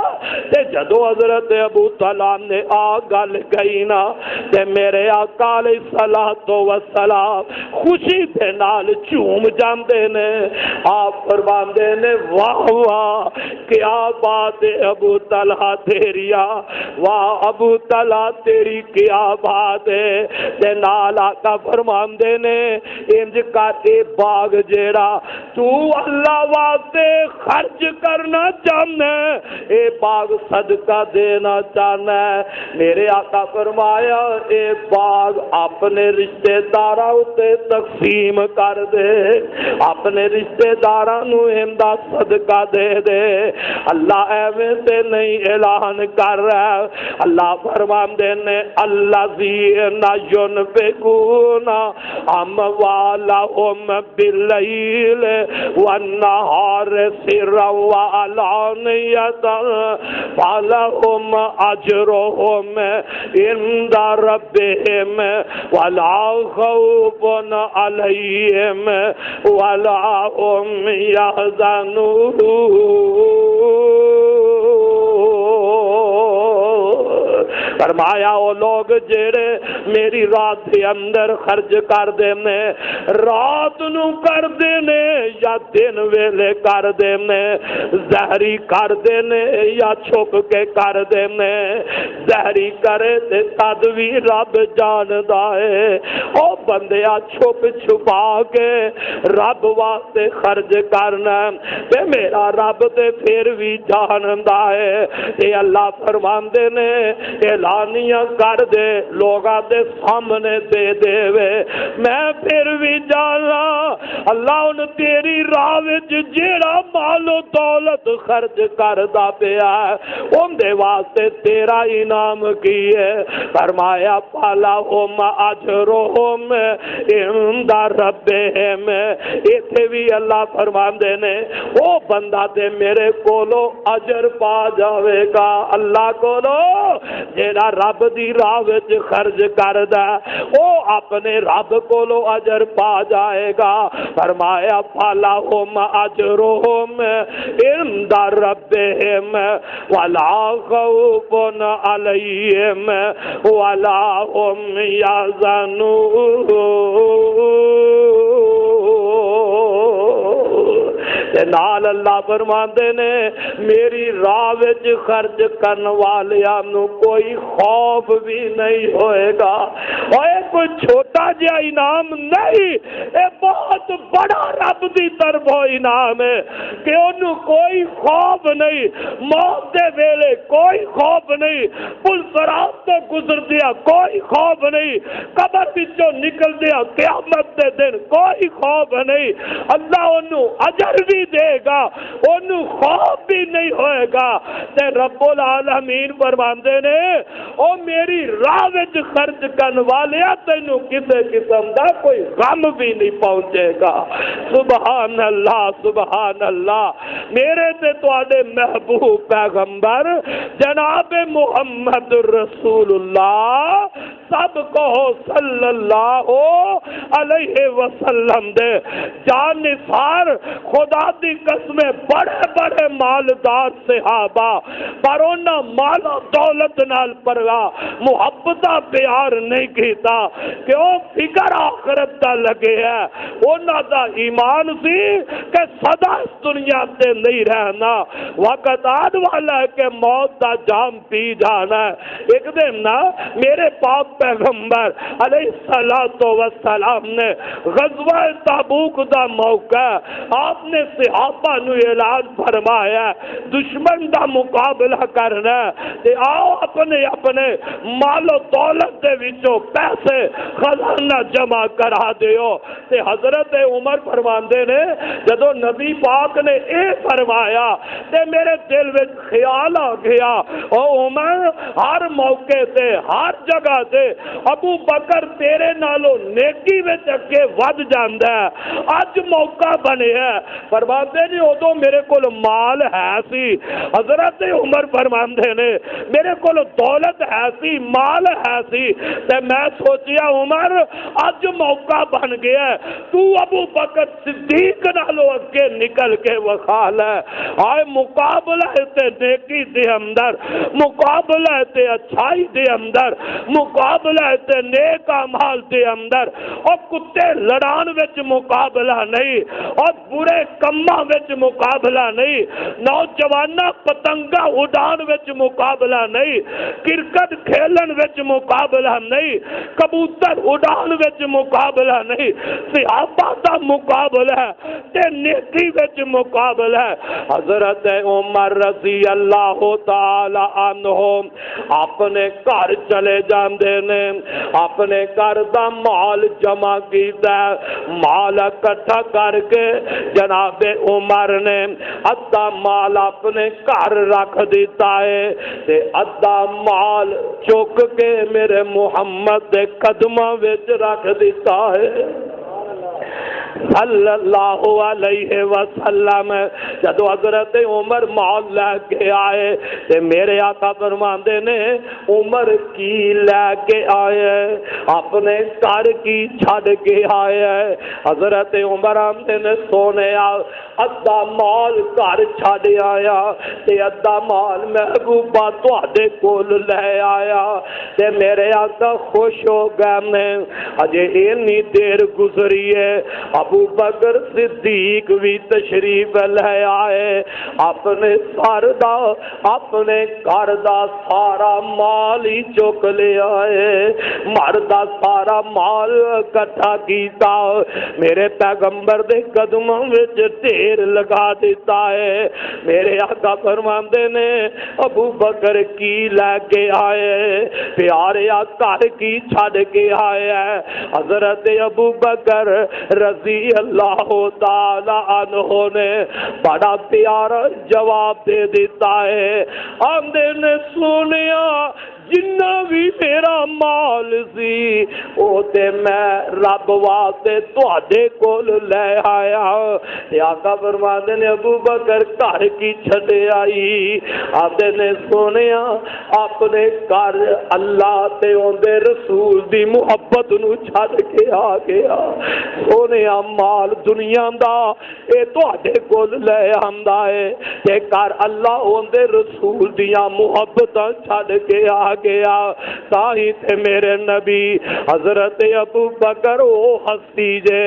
تے جدو حضرت ابو طلحہ نے آ گل کہی نا تے میرے آقا علیہ الصلوۃ والسلام خوشی دے نال چوم جاندے نے۔ آپ فرماندے نے واہ واہ کیا بات ہے ابو طلحہ تیریا، واہ ابو طلحہ تیری کیا بات ہے۔ تے نال آقا فرماندے نے انج کر اے باغ جیڑا تو اللہ واسطے خرچ کرنا چاہنا ہے، اے باغ صدقہ دینا چاہنا ہے، میرے آقا فرمایا اے باغ اپنے رشتہ داراں تے تقسیم کر دے، اپنے رشتہ داراں نو ایندا صدقہ دے دے۔ اللہ ایویں تے نہیں اعلان کر رہا، اللہ فرماندے نے الذین ينفقون اموالهم باللیل والنہار سرا وعلانیۃ فلہم اجرہم عند ربہم ولا خوف علیہم ولا هم يحزنون۔ فرمایا وہ لوگ جڑے میری رات دے اندر خرچ کر دینے، رات نو کر دینے یا دن ویلے کر دینے، زہری کر دینے یا چھپ کے کر دینے، زہری کرے تے تد بھی رب جاندا ہے، او بندیا چھپ چھپا کے رب واسطے خرچ کرنا تے میرا رب تے پھر بھی جاندا ہے۔ تے اللہ فرماندے نے اعلانیاں کر دے لوگاں دے سامنے دے دے وے، میں پھر بھی جانا اللہ ان تیری راہ وچ جیڑا مال و دولت خرچ کردا پیا ان دے واسطے تیرا انعام کی ہے۔ فرمایا فلہم اجرہم عند ربہم، ایتھے بھی اللہ فرماندے نے او بندہ تے میرے کولو اجر پا جاوے گا، اللہ کولو جیڑا رب دی راہ وچ خرچ کردا او اپنے رب کولو اجر پا جائے گا۔ فرمایا فلہم اجرہم عند ربہم ولا خوف علیہم ولا هم یحزنون۔ نال اللہ فرماندے نے میری راہ وچ خرچ کرن والیاں نو کوئی خوف بھی نہیں ہوئے گا۔ اوے کوئی چھوٹا جہا انعام نہیں، اے بہت بڑا رب دی طرفوں انعام ہے کہ انہوں کوئی خوف نہیں، موت دے ویلے کوئی خوف نہیں، پل صراط تو گزر دیا کوئی خوف نہیں، قبر وچوں نکل دیا قیامت دے دن کوئی خوف نہیں۔ اللہ انہوں اجر بھی دے گا، انہوں خوف بھی نہیں ہوئے گا۔ تے رب العالمین فرماندے نے او میری راہ وچ خرچ کرن والیا تینوں کسے قسم دا کوئی غم بھی نہیں پہنچے گا۔ سبحان اللہ سبحان اللہ۔ میرے تے تواڈے محبوب پیغمبر جناب محمد رسول اللہ سب کو صلی اللہ علیہ وسلم دے جان نثار خدا دی قسم بڑے بڑے مالدار صحابہ پر انہاں مال و دولت نال پرواہ محبت پیار نہیں کیتا کہ وہ فکر آخرت دا لگے ہے، انہاں دا ایمان سی کہ سدا اس دنیا تے نہیں رہنا، وقت آد والا ہے کہ موت دا جام پی جانا ہے۔ ایک دن نا میرے پاک پیغمبر علیہ السلام نے غزوہ تبوک دا موقع آپ نے صحابہ نو اعلان فرمایا دشمن دا مقابلہ کرنا تے آؤ اپنے اپنے مال و دولت دے وچوں پیسے خزانہ جمع کرا دیو۔ تے حضرت عمر فرماندے نے جدو نبی پاک نے اے فرمایا تے میرے دل وچ خیال آ گیا او عمر ہر موقع تے ہر جگہ تے ابو بکر تیرے نالوں نیکی وچ اگے ود جاندا ہے، اج موقع بنیا فرماندے نے ادو میرے کول مال ہے سی، حضرت عمر فرماندے نے میرے کول دولت ہے سی، مال ہے سی، تے میں سوچیا عمر اج موقع بن گیا تو ابو بکر صدیق نالوں اگے نکل کے وکھا لے، آئے مقابلہ تے نیکی دے اندر، مقابلہ تے اچھائی دے اندر، مقابلہ تے نیک اعمال دے اندر، اور کتے لڑان وچ مقابلہ نہیں، اور برے کماں وچ مقابلہ نہیں، نوجواناں پتنگاں اڑان وچ مقابلہ نہیں، کرکٹ کھیلن وچ مقابلہ نہیں، کبوتر اڑان وچ مقابلہ نہیں، صحابہ دا مقابلہ ہے تے نیکی وچ مقابلہ ہے۔ حضرت عمر رضی اللہ تعالی عنہ اپنے گھر چلے جاندے نے، اپنے گھر دا مال جمع کیتا، مال اکٹھا کر کے جناب عمر نے ادھا مال اپنے گھر رکھ دیتا ہے تے ادھا مال چک کے میرے محمد دے قدماں وچ رکھ دیتا ہے صلی اللہ علیہ وسلم۔ جدو حضرت عمر مال لے کے آئے تے میرے آقا فرماندے نے عمر کی لے کے آئے، اپنے گھر کی چھڑ کے آئے، حضرت عمر آمدے نے سونے ادھا مال گھر چھڑ آیا تے ادھا مال محبوبہ تواڈے کول لے آیا تے میرے آقا خوش ہو گئے نے۔ اجے اینی دیر گزری ہے ابو بکر صدیق بھی تشریف لے آئے، اپنے سر دا اپنے گھر دا سارا مال ہی چک لے آئے، مرد دا سارا مال اکٹھا کیتا، میرے پیغمبر دے قدموں وچ ڈھیر لگا دیتا ہے۔ میرے آقا فرماندے نے ابو بکر کی لے کے آئے، پیارے گھر کی چھڑ کے آئے، حضرت ابو بکر رضی اللہ تعالی عنہ نے بڑا پیارا جواب دے دیتا ہے، آندے نے سونیا جنہ بھی میرا مال سی او تے میں رب واسطے تواڈے کول لے آیا۔ آقا فرماندے نے ابو بکر گھر کی چھڈے آئی، آندے نے سونیا اپنے گھر اللہ تے اودے رسول دی محبت نو چھڈ کے آ گیا، سونیا مال دنیا دا اے تواڈے کول لے آندا ہے تے گھر اللہ اودے رسول دیاں محبتاں چھڈ کے آ گیا۔ تاہی تے میرے نبی حضرت ابو بکر او ہستی جے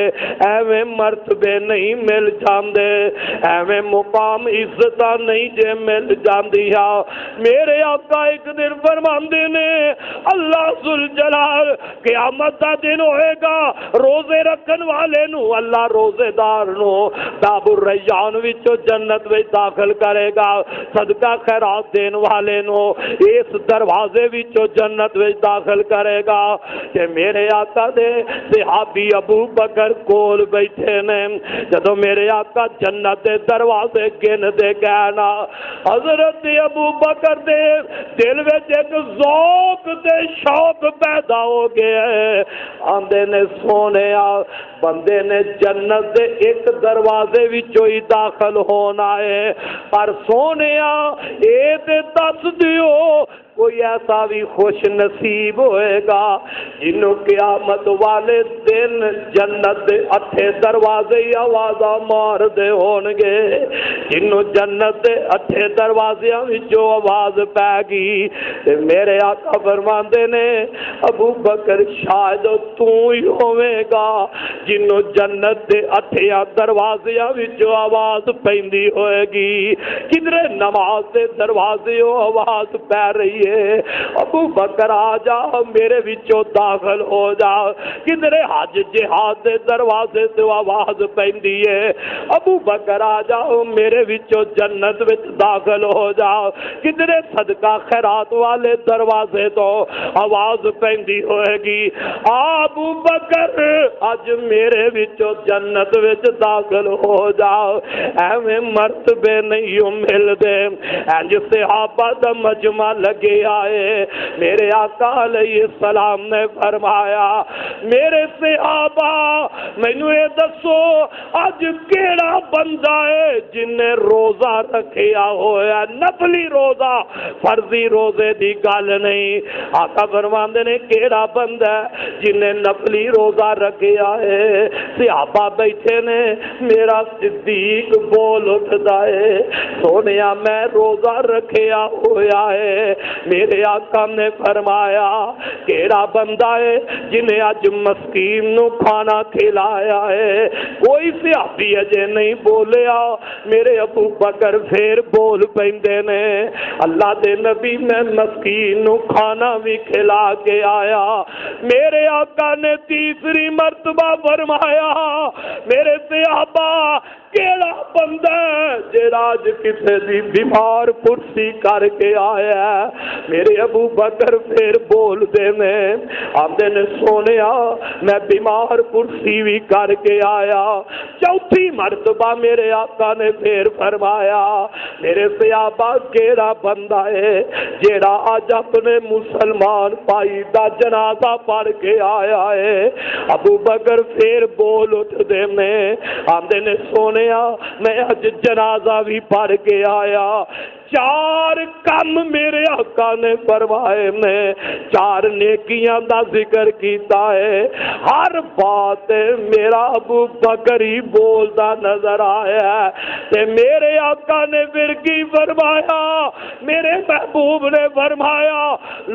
ایویں مرتبے نہیں مل جاندے، ایویں مقام عزت نہیں جے مل جاندیا۔ میرے آقا ایک دن فرماندے نے اللہ ذوالجلال قیامت دا دن ہوئے گا، روزے رکھن والے نو اللہ روزے دار نو باب الریان وچوں جنت وچ داخل کرے گا، صدقہ خیرات دین والے نو اس دروازے وچوں جنت وچ داخل کرے گا۔ کہ میرے آقا دے صحابی ابو بکر کول بیٹھے نے، جدو میرے آقا جنت دے دروازے گن دے گئے نا، حضرت ابو بکر دے دل وچ ایک ذوق تے شوق پیدا ہو گیا ہے، آندے نے سونیا بندے نے جنت دے ایک دروازے وچوں ہی داخل ہونا ہے، پر سونیا اے تے دس دیو کوئی ایسا بھی خوش نصیب ہوئے گا جنہوں قیامت والے دن جنت دے اٹھے دروازے آوازاں مار دے ہونگے، جنہوں جنت دے اٹھے دروازے وچوں آواز پے گی تے میرے آقا فرماندے نے ابو بکر شاید تو ہی ہوئے گا جنہوں جنت دے اٹھے دروازے وچوں آواز پیندی ہوئے گی، کدھرے نماز دے دروازے آواز پے رہی ابو بکر آ جا میرے وچوں داخل ہو جا، کدھرے حج جہاد دے دروازے تو آواز پیندی ہے، ابو بکر آ جا میرے وچوں جنت وچ داخل ہو جا، کدھرے صدقہ خیرات والے دروازے تو آواز پیندی ہوئے گی۔ ابو بکر اج میرے وچوں جنت وچ داخل ہو جاؤ۔ ایویں مرتبے نہیں ملدے، انج صحابہ دا مجمع لگے آئے۔ میرے آقا علیہ السلام نے فرمایا میرے صحابہ مینوں یہ دسو اج کیڑا بندہ ہے جن نے روزہ رکھیا ہویا، نفلی روزہ، فرضی روزے دی گل نہیں۔ آقا فرماندے نے کیڑا بندہ ہے جن نے نفلی روزہ رکھیا ہے؟ صحابہ بیٹھے نے، میرا صدیق بول اٹھدا ہے سونیا میں روزہ رکھیا ہویا ہے۔ میرے آقا نے فرمایا کیڑا بندہ ہے جنہیں اج مسکین نو کھانا کھلایا ہے؟ کوئی صحابی اجے نہیں بولیا۔ میرے ابو بکر پھر بول پیندے نے اللہ دے نبی میں مسکین نو کھانا بھی کھلا کے آیا۔ میرے آقا نے تیسری مرتبہ فرمایا میرے صحابہ کیڑا بندہ جیڑا اج کسے دی بیمار پرسی کر کے آیا ہے؟ میرے ابو بکر پھر بول دے نے آندے نے سونیا میں بیمار پرسی بھی کر کے آیا۔ چوتھی مرتبہ میرے آقا نے پھر فرمایا میرے صحابہ کیڑا بندہ ہے جیڑا اج اپنے مسلمان بھائی دا جنازہ پڑھ کے آیا ہے؟ ابو بکر پھر بول اٹھ دے نے آندے نے سونے میں اج جنازہ بھی پڑھ کے آیا۔ چار کم میرے آقا نے فرمائے، میں چار نیکیاں دا ذکر کیتا ہے۔ ہر بات میرا ابو بکر ہی بولدا نظر آیا ہے تے میرے آقا نے پھر کی فرمایا میرے محبوب نے فرمایا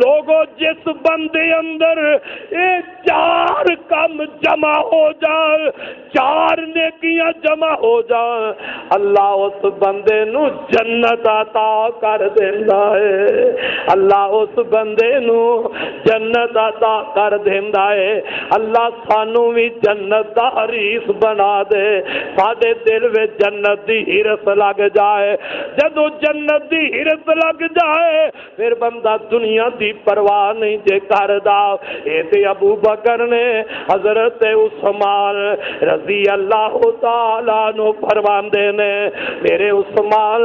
لوگوں جس بندے اندر یہ چار کم جمع ہو جائے، چار نیکیاں جمع ہو جائیں، اللہ اس بندے نو جنت عطا کر دیندا ہے۔ اللہ اس بندے نو جنت عطا کر دیندا ہے۔ اللہ سانو بھی جنت دا حریص بنا دے، ساڈے دل وچ جنت دی ہرس لگ جائے۔ جدو جنت دی ہرس لگ جائے پھر بندہ دنیا دی پرواہ نہیں جے کردا۔ اے تے ابو بکر نے حضرت عثمان رضی اللہ تعالیٰ عنہ فرماندے نے میرے عثمان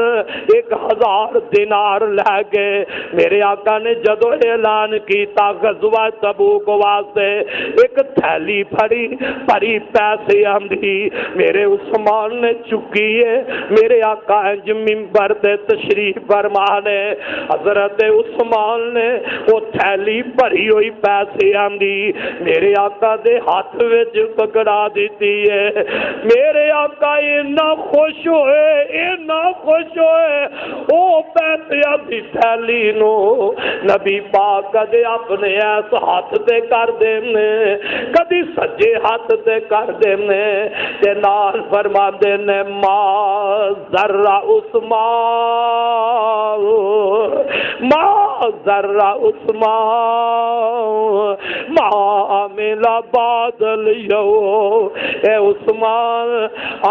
1000 دینار لے گئے۔ میرے آقا نے جدو اعلان کیتا غزوہ تبوک واسطے ایک تھیلی بھری پیسے آندھی میرے عثمان نے چکی ہے۔ میرے آقا انج منبر تے تشریف فرما نے حضرت عثمان نے وہ تھیلی بھری ہوئی پیسے آندھی میرے آقا دے ہاتھ وچ پکڑا دیتی ہے۔ میرے آقا اتنا خوش ہوئے او پیسے دی تھیلی نو نبی پاک کدے اپنے اس ہاتھ تے کر دینے، کدی سجے ہاتھ تے کر دینے تے نال فرماندے نے ما ذرہ عثمان ما عمل بعد اليوم۔ اے عثمان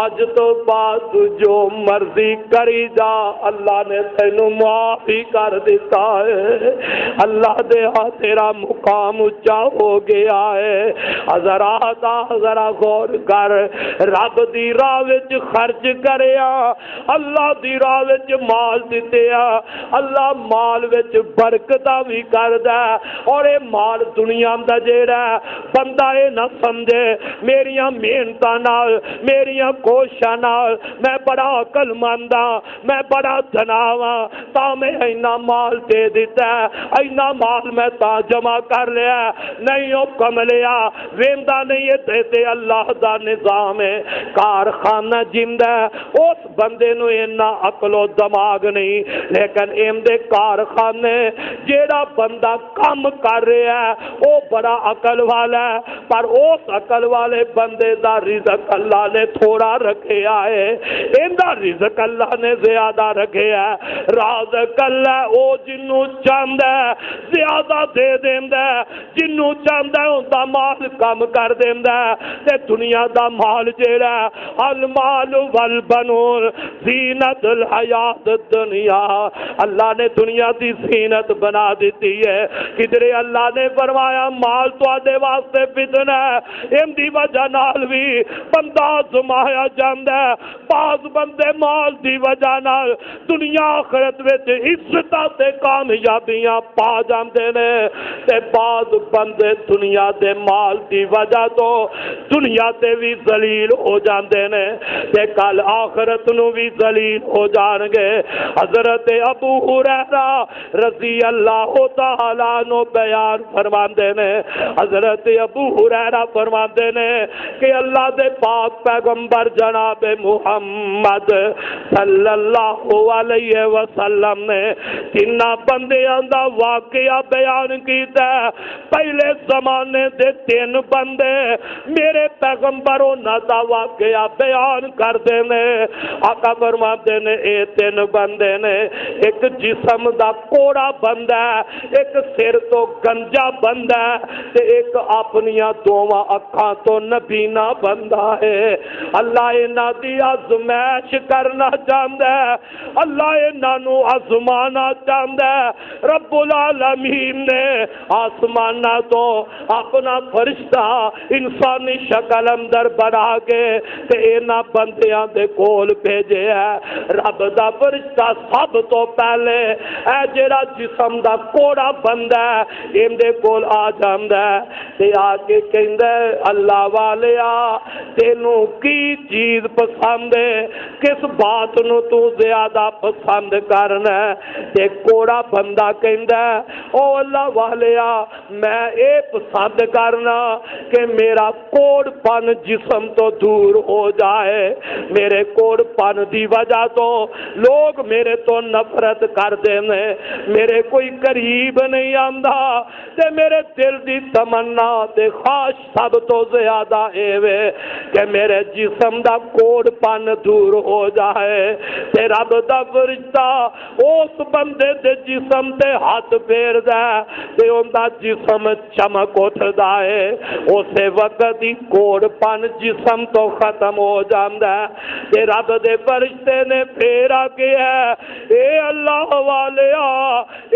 آج تو بعد جو مرضی کری جا، اللہ نے تینوں معافی کر دیتا ہے۔ اللہ دے ہاں تیرا مقام اونچا ہو گیا ہے۔ حضرات ذرا غور کر، رب دی راہ وچ خرچ کریا، اللہ دی راہ وچ مال دتیا، اللہ مال وچ برکتاں بھی کردا ہے۔ اور اے مال دنیا دا جیڑا بندہ اے نہ سمجھے میریاں محنتاں نال میریاں کوششاں نال میں بڑا عقل مند ہاں، میں بڑا جناب ہاں تا میں اینا مال دے دیتا ہے، اینا مال میں تا جمع کر لیا، نہیں او کملیا ویندا نہیں ہے تے اللہ دا نظام ہے۔ کارخانہ جندا ہے اس بندے نو اینا عقل و دماغ نہیں، لیکن ایم دے کارخانے جیڑا بندہ کام کر رہا ہے او بڑا عقل والا ہے، پر اس عقل والے بندے دا رزق اللہ نے تھوڑا رکھیا ہے، ایندا رزق اللہ نے زیادہ رکھیا ہے۔ رازق اللہ او جنوں چاہندا ہے زیادہ دے دیندا ہے، جنوں چاہندا ہے اوندا مال کم کر دیندا ہے۔ تے دنیا دا مال جیڑا المال والبنون زینت الحیات الدنیا، اللہ نے دنیا دی زینت بنا دیتی ہے۔ کدھر اللہ نے فرمایا مال تواڈے واسطے فتنہ ہے، ان دی وجہ نال بھی بندہ آزمایا جاندا ہے۔ بعض بندے مال دی وجہ نال دنیا آخرت وچ عزتاں تے کامیابیاں پا جاندے نے، تے بعض بندے دنیا دے مال دی وجہ تو دنیا تے بھی ذلیل ہو جاندے نے تے کل آخرت نو بھی ذلیل ہو جان گے۔ حضرت ابو ہریرہ رضی اللہ تعالیٰ عنہ بیان فرماندے نے، حضرت ابو ہریرہ فرماندے نے کہ اللہ دے پاک پیغمبر جناب محمد صلی اللہ علیہ وسلم نے تیناں بندیاں دا واقعہ بیان کیتا ہے۔ پہلے زمانے دے تین بندے میرے پیغمبر انہاں دا واقعہ بیان کر دے نے۔ آقا فرماتے نے اے تین بندے نے، ایک جسم دا کوڑا بندہ ہے، ایک سر تو گنجا بندہ ہے، تے ایک اپنیاں دوواں اکھاں تو نبینا بندہ ہے۔ اللہ انہاں دی آزمائش کرنا چاہندا ہے، اللہ انہاں نو آزمانا چاہندا ہے۔ رب العالمین نے آسمانہ تو اپنا فرشتہ انسانی شکل اندر بنا کے تے انہاں بندیاں دے کول بھیجے ہے۔ رب دا فرشتہ سب تو پہلے اے جڑا جسم دا کوڑا بندہ ہے ان دے کول آ جاندا ہے تے آ کے کہندا ہے اللہ والیا تینوں کی چیز پسند ہے، کس بات نو تو زیادہ پسند کرنا ہے؟ تے کوڑا بندہ کہندا ہے او اللہ والیا میں اے پسند کرنا کہ میرا کوڑ پن جسم تو دور ہو جائے، میرے کوڑ پن دی وجہ تو لوگ میرے تو نفرت کر دے نے، میرے کوئی قریب نہیں آندا تے میرے دل دی تمنا تے خواہش سب تو زیادہ اے وے کہ میرے جسم دا کوڑ پن دور ہو جائے۔ تے رب دا فرشتہ اس بندے دے جسم تے ہاتھ پھیر دے تے اوندا جسم چمک اٹھدا ہے، اسے وقت ہی کوڑ پن جسم تو ختم ہو جاندا ہے۔ تے رب دے فرشتے نے پھیرا کہ اے اللہ والیا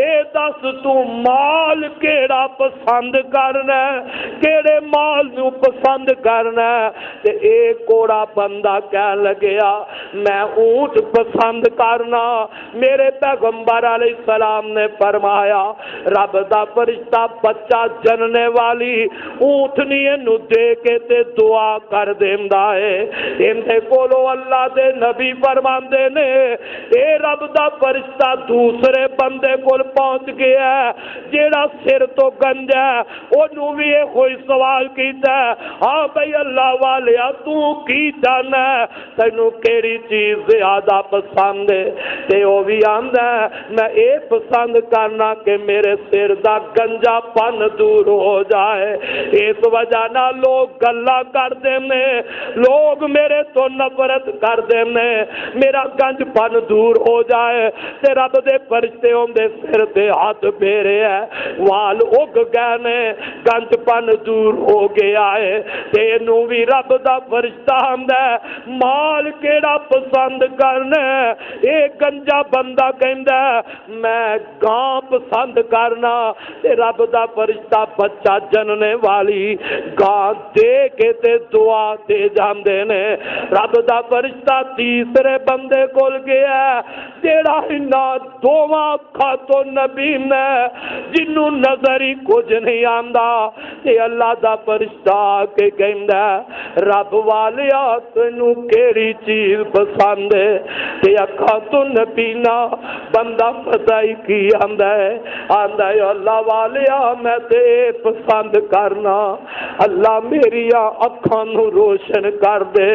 اے دس تو مال کیڑا پسند کرنا ہے، کیڑے مال نو پسند کرنا ہے؟ تے اے کوڑا بندہ کہن لگیا میں اونٹ پسند کرنا۔ میرے پیغمبر علیہ السلام نے فرمایا رب دا فرشتہ بچہ جننے والی اونٹنی نو دے کے تے دعا کر دیندا ہے۔ اندے کولو اللہ دے نبی فرماندے نے اے رب دا فرشتہ دوسرے بندے کول پہنچ گیا ہے جیڑا سر تو گنجا ہے، اونوں بھی یہ کوئی سوال کیتا ہے ہاں بھئی اللہ والیا تو کی جانا ہے، تینوں کیڑی چیز زیادہ پسند ہے؟ تے او بھی آندا ہے میں اے پسند کرنا کہ میرے سر دا گنجا پن دور ہو جائے۔ اس وجہ نہ لوگ گلا کر دینے، لوگ میرے تو نفرت کر دینے، میرا گنج پن دور ہو جائے۔ تے رب دے فرشتے ہوندے سر تے ہاتھ پھیرے ہے، وال اگ گئے نے، گنج پن دور ہو گیا ہے۔ تے نو بھی رب دا فرشتہ آندا ہے مال کیڑا پسند کرنا ہے؟ اے گنجا بندہ کہندا ہے میں گاں پسند کرنا۔ تے رب دا فرشتہ بچہ جننے والی گاں دے کے تے دعا دے جاندے نے۔ رب دا فرشتہ تیسرے بندے کول گیا جیڑا انہاں دوواں اکھاں تو نبی نے جنوں نظر ہی کچھ نہیں آندا۔ تے اللہ دا فرشتہ کے کہندا رب والیا تینوں کیڑی چیز پسند ہے؟ تے اکھاں تو نبی نا بندہ پتہ ہی کی آندا ہے اللہ والیا میں تے پسند کرنا اللہ میری اکھاں نو روشن کر دے،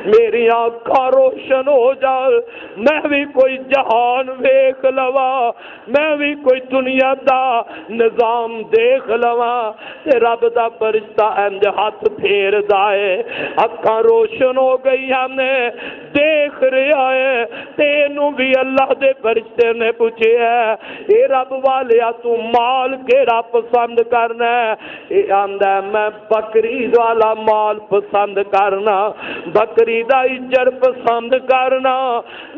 میری اکھاں روشن ہو جائے، میں بھی کوئی جہان ویکھ لواں، میں بھی کوئی دنیا دا نظام دیکھ لواں۔ تے رب دا فرشتہ انج ہاتھ پھیر دائے، اکھاں روشن ہو گئی نے، دیکھ رہا ہے۔ تے نو بھی اللہ دے فرشتے نے پوچھے اے رب والیا تو مال کیڑا پسند کرنا ہے؟ اے آندا میں بکری والا مال پسند کرنا، بکری دا اجر پسند پسند کرنا۔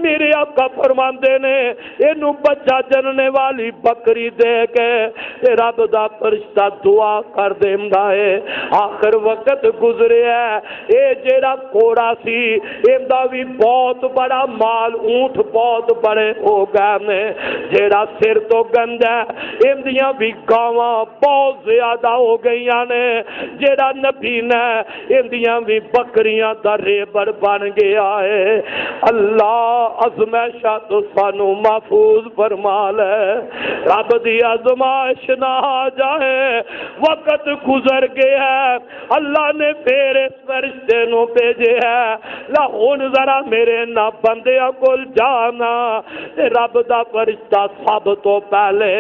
میرے آقا فرماندے نے اینو بچہ جننے والی بکری دے کے رب دا فرشتہ دعا کر دیندا ہے۔ آخر وقت گزرے ہے، اے جیڑا کوڑا سی ایندا بھی بہت بڑا مال، اونٹ بہت بڑے ہو گئے نے، جیڑا سر تو گندا ہے ایندیاں بھی گاواں بہت زیادہ ہو گئیاں نے، جیڑا نبی نے ایندیاں بھی بکریاں دا ریبر بن گیا ہے۔ اللہ ازمائشاں تو سانو محفوظ فرما لے، رب دی ازمائش نہ آ جائے۔ وقت گزر گیا ہے، اللہ نے پھر اس فرشتے نو بھیجے ہے، لا ہن ذرا میرے نہ بندیاں کول جانا۔ رب دا فرشتہ سب تو پہلے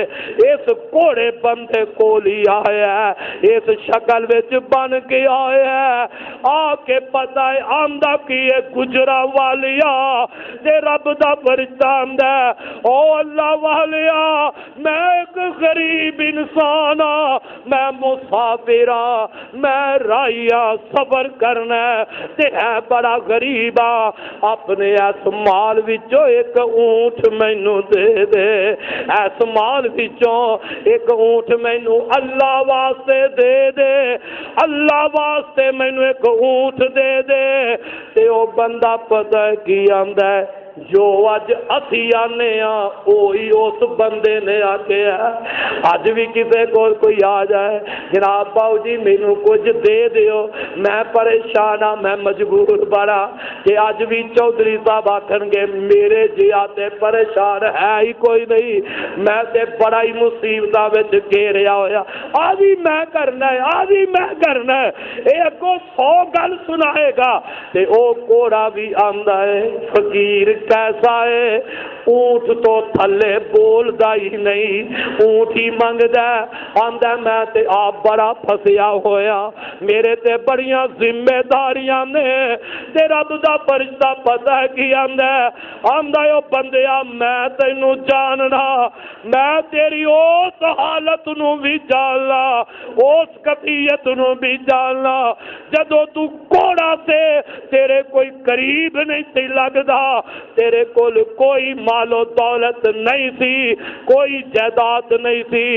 اس کوڑے بندے کول ہی آیا ہے، اس شکل وچ بن کے آیا ہے، آ کے پتہ ہے آمدہ کی گجرا والیا تے رب دا فرشتہ آمدہ ہے، او اللہ والیا میں ایک غریب انسان ہاں، میں مسافر ہاں، میں رائیا سفر کرنا تے ہے بڑا غریب ہاں، اپنے اس مال وچوں ایک اونٹ مینوں دے دے، اس مال وچوں ایک اونٹ مینوں اللہ واسطے دے دے، اللہ واسطے مینوں ایک اونٹ دے دے۔ تے او بندہ پتہ کی آندا ہے جو اج اسی آنے ہاں وہی اس بندے نے آکھیا اج بھی کسے کو کوئی آ جائے جناب باؤ جی مینوں کچھ دے دیو، میں پریشان ہاں، میں مجبور بڑا کہ اج بھی چودھری صاحب آکھن گے میرے جیا تے پریشان ہے ہی کوئی نہیں، میں تے بڑا ہی مصیبتاں وچ گھیریا ہویا، آجی میں کرنا ہے، آجی میں کرنا ہے، ایک کو 100 گل سنائے گا تے او کوڑا بھی آندا ہے فقیر کیسا ہے، اونٹ تو تھلے بولدا ہی نہیں، اونٹ ہی منگدا آندا میں تے آپ بڑا پھسیا ہویا، میرے تے بڑیاں ذمہ داریاں نے، تے رب دا فرشتہ پتہ ہے کی آندا او بندیا میں تینوں جاننا، میں تیری اس حالت نو بھی جاننا، اس قطعیت نو بھی جاننا، جدو تو کوڑا سے تیرے کوئی قریب نہیں سی لگدا، تیرے کول کوئی مال و دولت نہیں سی، کوئی جائیداد نہیں سی،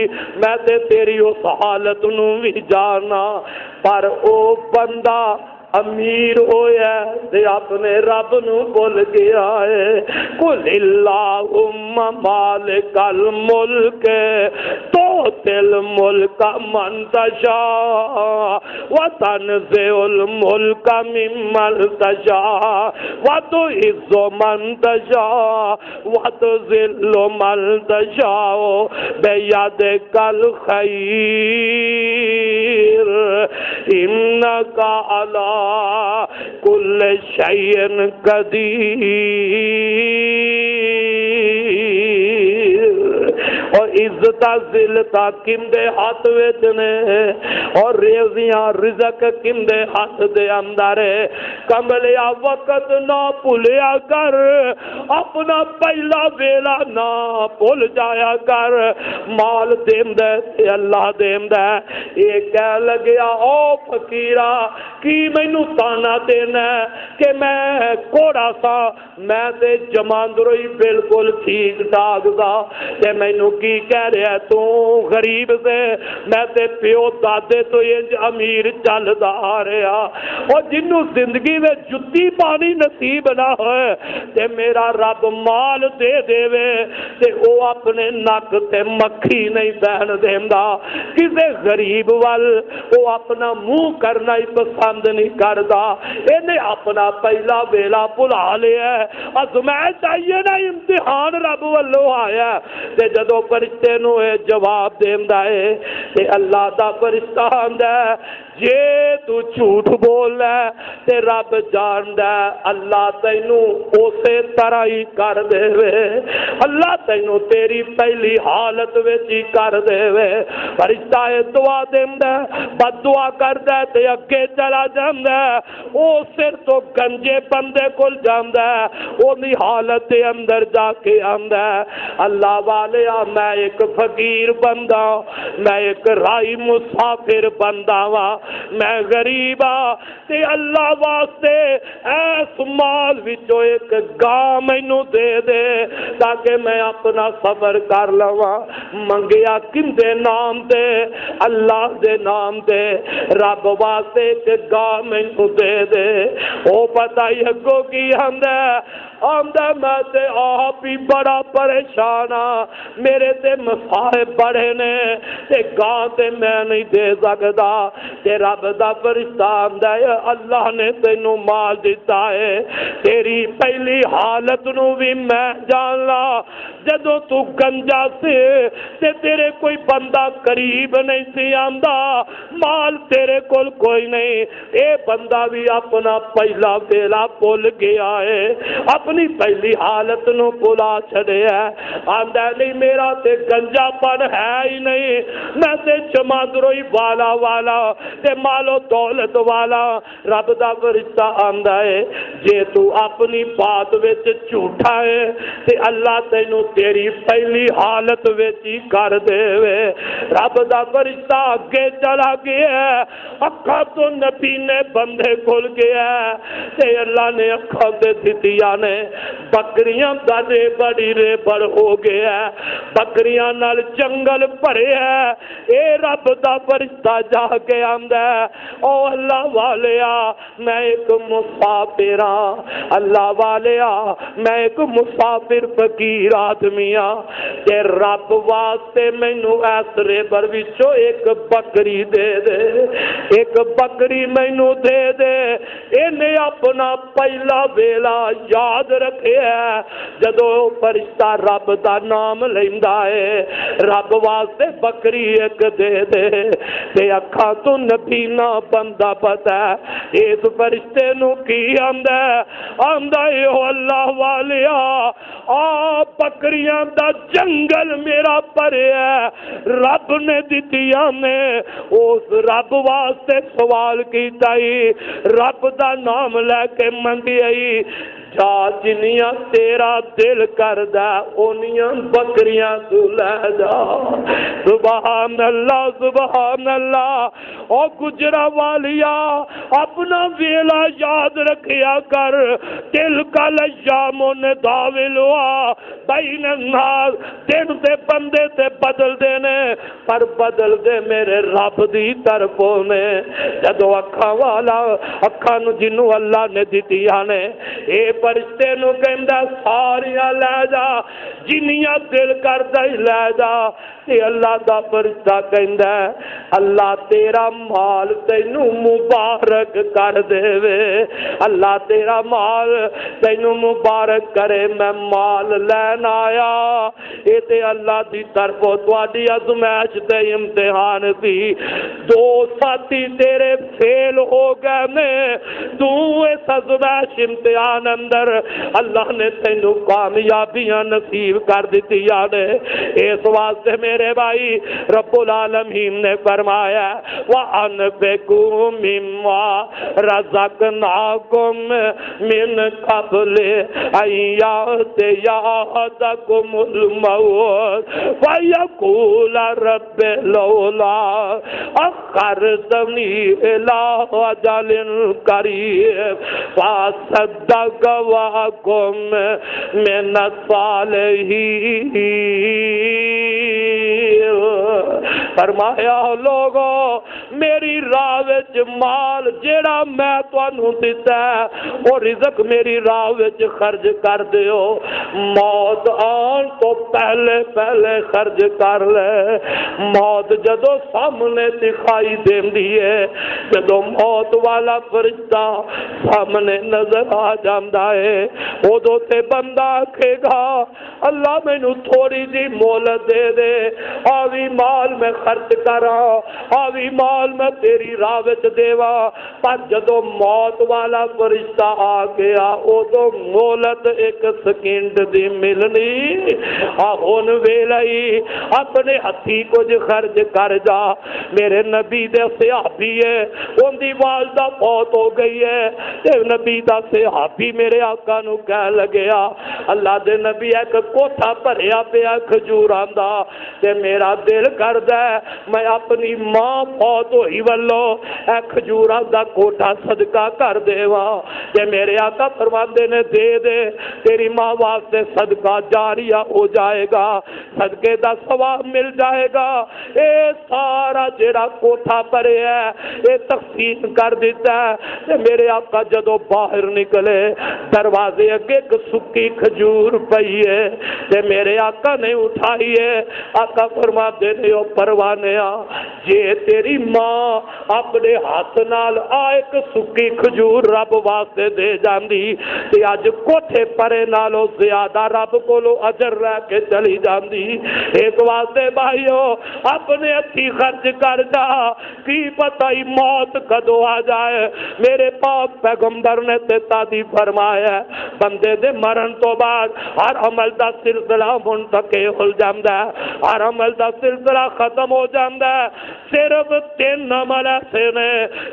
میں تے تیری اس حالت نو بھی جاننا، پر او بندہ امیر ہویا تے اپنے رب نو بھول گیا ہے۔ قل اللہم مالک الملک تؤتی الملک من تشاء وتنزع الملک ممن تشاء وتعز من تشاء وتذل من تشاء بیدک الخیر انک علی کل شیء قدیر۔ اور عزت ذلتا کم دے ہاتھ وچ نے، اور ریزیاں رزق کم دے ہاتھ دے اندر ہے۔ کملیا وقت نہ بھولیا کر، اپنا پہلا ویلا نہ بھول جایا کر، مال دیندا تے اللہ دیندا، اے کہہ لگیا او فقیرا کی مینوں تانا دینا کہ میں کوڑا سا، میں تے جماندرو ہی بالکل ٹھیک ٹھاک دا، تے مینوں کی کہہ رہا تو غریب سے، میں تے پیو دادے تو انج امیر چلدا آ رہا، اور جنوں زندگی میں جتی پانی نصیب نہ ہوئے تے میرا رب مال دے دے تے او اپنے نک تے مکھی نہیں بہن دیندا، کسے غریب وال او اپنا منہ کرنا ہی پسند نہیں کردا، انہیں اپنا پہلا ویلا بھلا لیا، ازمائش آئیے نا، امتحان رب والو آیا تے جدو فرشتے نو جواب دیندا ہے تے اللہ دا فرشتہ آندا ہے جے تو جھوٹ بول ہے تے رب جاندا ہے اللہ تینوں اسی طرح ہی کر دے وے، اللہ تینوں تیری پہلی حالت وچ ہی کر دے وے۔ فرشتہ دعا دیندا ہے، بد دعا کردا ہے تے اگے چلا جاندا ہے، او سر تو گنجے بندے کول جاندا ہے، اونی حالت دے اندر جا کے آندا ہے اللہ والیا میں ایک فقیر بندہ، میں ایک رائی مسافر بندہ وا، میں غریب ہاں تے اللہ واسطے ایس مال وچوں ایک گاہ مینوں دے دے تاکہ میں اپنا سفر کر لواں۔ منگیا کندے نام تے؟ اللہ دے نام تے۔ رب واسطے ایک گاہ مینوں دے دے۔ او پتہ ہی اگوں کی آندا میں تے آپ ہی بڑا پریشان ہاں، میرے تے مصائب بڑے نے تے گاہ تے میں نہیں دے سکدا۔ تے رب دا فرشتہ آندا ہے اللہ نے تینوں مال دیتا ہے، تیری پہلی حالت نو بھی میں جاننا، جدوں تو گنجا سے تے تیرے کوئی بندہ قریب نہیں سی آندا، مال تیرے کول کوئی نہیں، اے بندہ بھی اپنا پہلا ویلا بھول گیا ہے، اپنی پہلی حالت نو بھلا چھڑیا ہے۔ آندا نہیں میرا تے گنجا پن ہے ہی نہیں، میں تے چمادروئی والا تے مالو دولت والا۔ رب دا فرشتہ آندا ہے جے تو اپنی بات وچ جھوٹا ہے تے اللہ تینوں تیری پہلی حالت وچ ہی کر دے وے۔ رب دا فرشتہ اگے چلا گیا ہے، اکھاں تو نبی نے بندے کھل گیا ہے تے اللہ نے اکھاں دے دتیاں نے بکریاں دا بڑی ریبڑ ہو گیا ہے، بکریاں نال جنگل بھرے ہے۔ اے رب دا فرشتہ جا کے آندا ہے او اللہ والیا میں ایک مسافر ہاں، اللہ والیا میں ایک مسافر فقیر آدمی ہاں تے رب واسطے مینوں اس ریبڑ وچوں ایک بکری دے دے، ایک بکری مینوں دے دے۔ اینے اپنا پہلا ویلا یاد رکھے ہے، جدوں فرشتہ رب دا نام لیندا ہے رب واسطے بکری ایک دے دے تے اکھاں تو نبی نہ بندہ پتہ ہے اس فرشتے نو کی آندا ہے؟ آندا ہے او اللہ والیا آ بکریاں دا جنگل میرا پرے ہے، رب نے دتیاں نے، اس رب واسطے سوال کیتا ہی، رب دا نام لے کے منگی جا جنیاں تیرا دل کردا اونیاں بکریاں تو لے جا۔ سبحان اللہ سبحان اللہ۔ او گجرا والیا اپنا ویلا یاد رکھیا کر، دل کا لیام نداولوا بین الناس، دن تے بندے تے بدل دینے پر بدل دے میرے رب دی طرفوں نے۔ جدو اکھاں والا اکھاں نو جنوں اللہ نے دتیاں نے اے فرشتے نو کہندا ساریاں لے جا، جنیاں دل کردا ہی لے جا۔ تے اللہ دا فرشتہ کہندا ہے اللہ تیرا مال تینوں مبارک کر دے وے، اللہ تیرا مال تینوں مبارک کرے، میں مال لین آیا۔ اے تے اللہ دی طرفوں تواڈی آزمائش تے امتحان سی، دو ساتھی تیرے فیل ہو گئے نے، تو اس آزمائش امتحان اندر اللہ نے تینوں کامیابیاں نصیب کر دتی نے۔ اس واسطے میرے بھائی رب العالمین نے فرمایا وَأَنفِقُوا مِمَّا رَزَقْنَاكُم مِّن قَبْلِ أَن يَأْتِيَ أَحَدَكُمُ الْمَوْتُ فَيَقُولَ رَبِّ لَوْلَا أَخَّرْتَنِي إِلَىٰ أَجَلٍ قَرِيبٍ فَأَصَّدَّقَ وَأَكُن مِّنَ الصَّالِحِينَ۔ فرمایا لوگو میری راہ وچ مال جیڑا میں تانوں دتا ہے او رزق میری راہ وچ خرچ کر دیو، موت آن تو پہلے پہلے خرچ کر لے۔ موت جدو سامنے دکھائی دیندی ہے، جدو موت والا فرشتہ سامنے نظر آ جاندا ہے، اودوں تے بندہ آکھے گا اللہ مینوں تھوڑی جی مہلت دے دے، آوی مال میں خرچ کرا، آوی مال میں تیری راہ وچ دیوا، پر جدو موت والا فرشتہ آ گیا ادو مہلت ایک سیکنڈ دی ملنی، ہن ویلئی اپنے ہتھی کچھ خرچ کر جا۔ میرے نبی دے صحابی ہے، ان دی والدہ فوت ہو گئی ہے، تے نبی دا صحابی میرے آقا نو کہہ لگیا اللہ دے نبی ایک کوٹھا بھریا پیا کھجوراں دا، تے میرا دل کردا ہے میں اپنی ماں فوت ہوئی ولو اے کھجوراں دا کوٹھا صدقہ کر دیواں، تے میرے آقا فرماندے نے دے دے، تیری ماں واسطے صدقہ جاریہ ہو جائے گا، صدقے دا ثواب مل جائے گا۔ اے سارا جڑا کوٹھا پرے ہے اے تقسیم کر دیتا ہے، تے میرے آقا جدو باہر نکلے دروازے اگے ایک سکی کھجور پئی ہے، تے میرے آقا نے اٹھائی ہے۔ آقا فرماتے نے او پروانیا جے تیری ماں اپنے ہاتھ نال ایک سکی کھجور رب واسطے دے جاندی تے اج کوٹھے پرے نالوں زیادہ رب کولو اجر رہ کے چلی جاندی۔ ایک واسطے بھائیو اپنے ہتھی خرچ کر جا، کی پتہ ہی موت کدو آ جائے۔ میرے پاک پیغمبر نے تے تادی فرمایا ہے بندے دے مرن تو بعد ہر عمل دا سلسلہ منتقل ہو جاندا ہے، ہر عمل دا سلسلہ ختم ہو جاندا ہے، صرف 3 عمل ایسے نے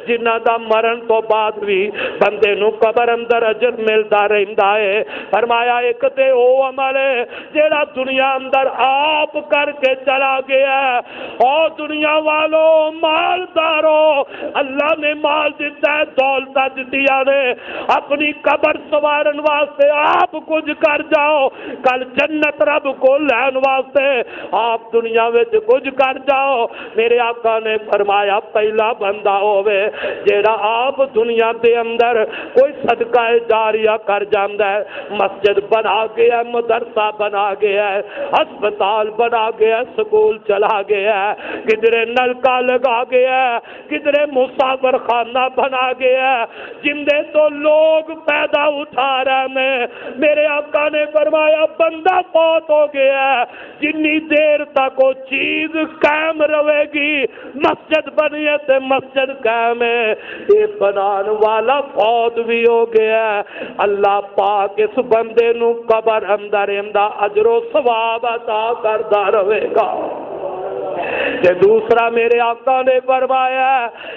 جنہاں دا مرن تو بعد بھی بندے نو قبر اندر اجر ملدا رہندا ہے۔ فرمایا ایک تے او عمل ہے جیڑا دنیا اندر آپ کر کے چلا گیا ہے، اور دنیا والوں مالداروں اللہ نے مال دیتا ہے، دولت دتیاں نے، اپنی قبر سوارن واسطے آپ کچھ کر جاؤ، کل جنت رب کو لین واسطے آپ دنیا میں کچھ کر جاؤ۔ میرے آقا نے فرمایا پہلا بندہ ہوئے جیڑا آپ دنیا دے اندر کوئی صدقہ جاریہ کر جاندا ہے، مسجد بنا گیا، مدرسہ بنا گیا ہے، ہسپتال بنا گیا، سکول چلا گیا ہے، کدھرے نلکا لگا گیا ہے، کدھرے مسافر خانہ بنا گیا ہے، جندے تو لوگ پیدا اٹھا رہے ہیں۔ میرے آقا نے فرمایا بندہ فوت ہو گیا ہے، جنی دیر تک وہ چیز قائم رہے گی، مسجد بنی ہے تے مسجد قائم ہے، یہ بنان والا فوت بھی ہو گیا ہے، اللہ پاک اس بندے نو قبر اندر اندا اجر و ثواب عطا کردا رہے گا۔ کہ دوسرا میرے آقا نے فرمایا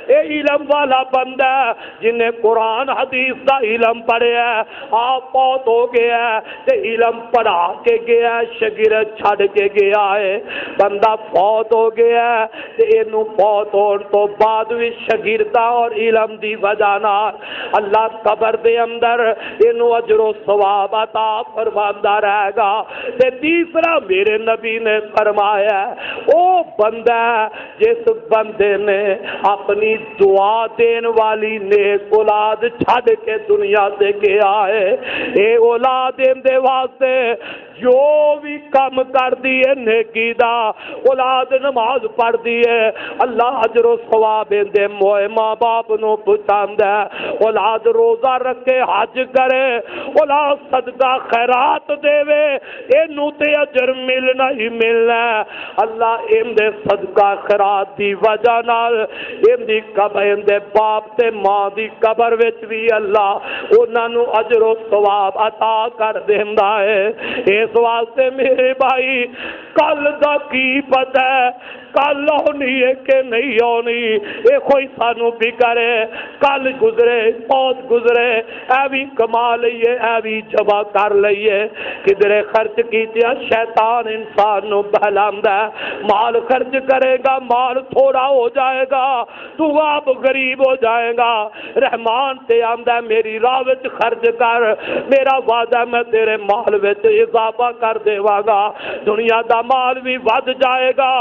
اے علم والا بندہ جنہیں قرآن حدیث دا علم پڑھیا ہے، آپ فوت ہو گیا ہے تے علم پڑھا کے گیا ہے، شاگرد چھڑ کے گیا ہے، بندہ فوت ہو گیا ہے تے اینو فوت ہون تو بعد بھی شاگرداں اور علم دی وجہ نال اللہ قبر دے اندر اینو اجر و ثواب عطا فرماندا رہے گا۔ تے تیسرا میرے نبی نے فرمایا او بندہ جس بندے نے اپنی دعا دین والی نیک اولاد چھڑ کے دنیا سے گیا ہے، اے اولاد دے واسطے جو بھی کم کر دیے نیکی دا، اولاد نماز پڑھ دیے اللہ اجر و ثواب دے، موئے ماں باپ نو پہنچاند ہے، اولاد روزہ رکھے حج کرے، اولاد صدقہ خیرات دے وے، اینو تے اجر ملنا ہی ملنا ہے۔ اللہ ان دے صدقہ خیرات دی وجہ نال ان دی قبر، ان دے باپ تے ماں دی قبر وچ بھی اللہ انہاں نو اجر و ثواب عطا کر دیندا ہے۔ اس واسطے میرے بھائی کل دا کی پتہ ہے، کل ہونی ہے کہ نہیں ہونی، اے کوئی سانو بھی کرے، کل گزرے بہت گزرے، اے بھی کما لئیے، اے بھی جمع کر لئیے، کدھرے خرچ کیتیا شیطان انسان نو بہلاندا ہے، مال خرچ کرے گا مال تھوڑا ہو جائے گا، تو آپ غریب ہو جائے گا، رحمان تے آندا ہے میری راہ وچ خرچ کر، میرا وعدہ میں تیرے مال وچ اضافہ کر دیواں گا، دنیا دا مال بھی ود جائے گا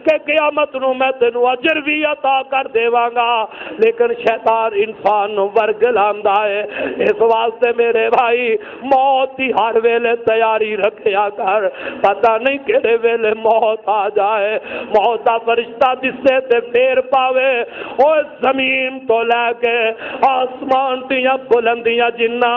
کہ قیامت نو میں تینوں اجر بھی عطا کر دیواں گا، لیکن شیطان انسان نو ورگلاندا ہے۔ اس واسطے میرے بھائی موت دی ہر ویلے تیاری رکھیا کر، پتہ نہیں کہڑے ویلے موت آ جائے، موت دا فرشتہ دسے تے پھیر پاوے، او زمین تو لے کے آسمان دیاں بلندیاں جنہ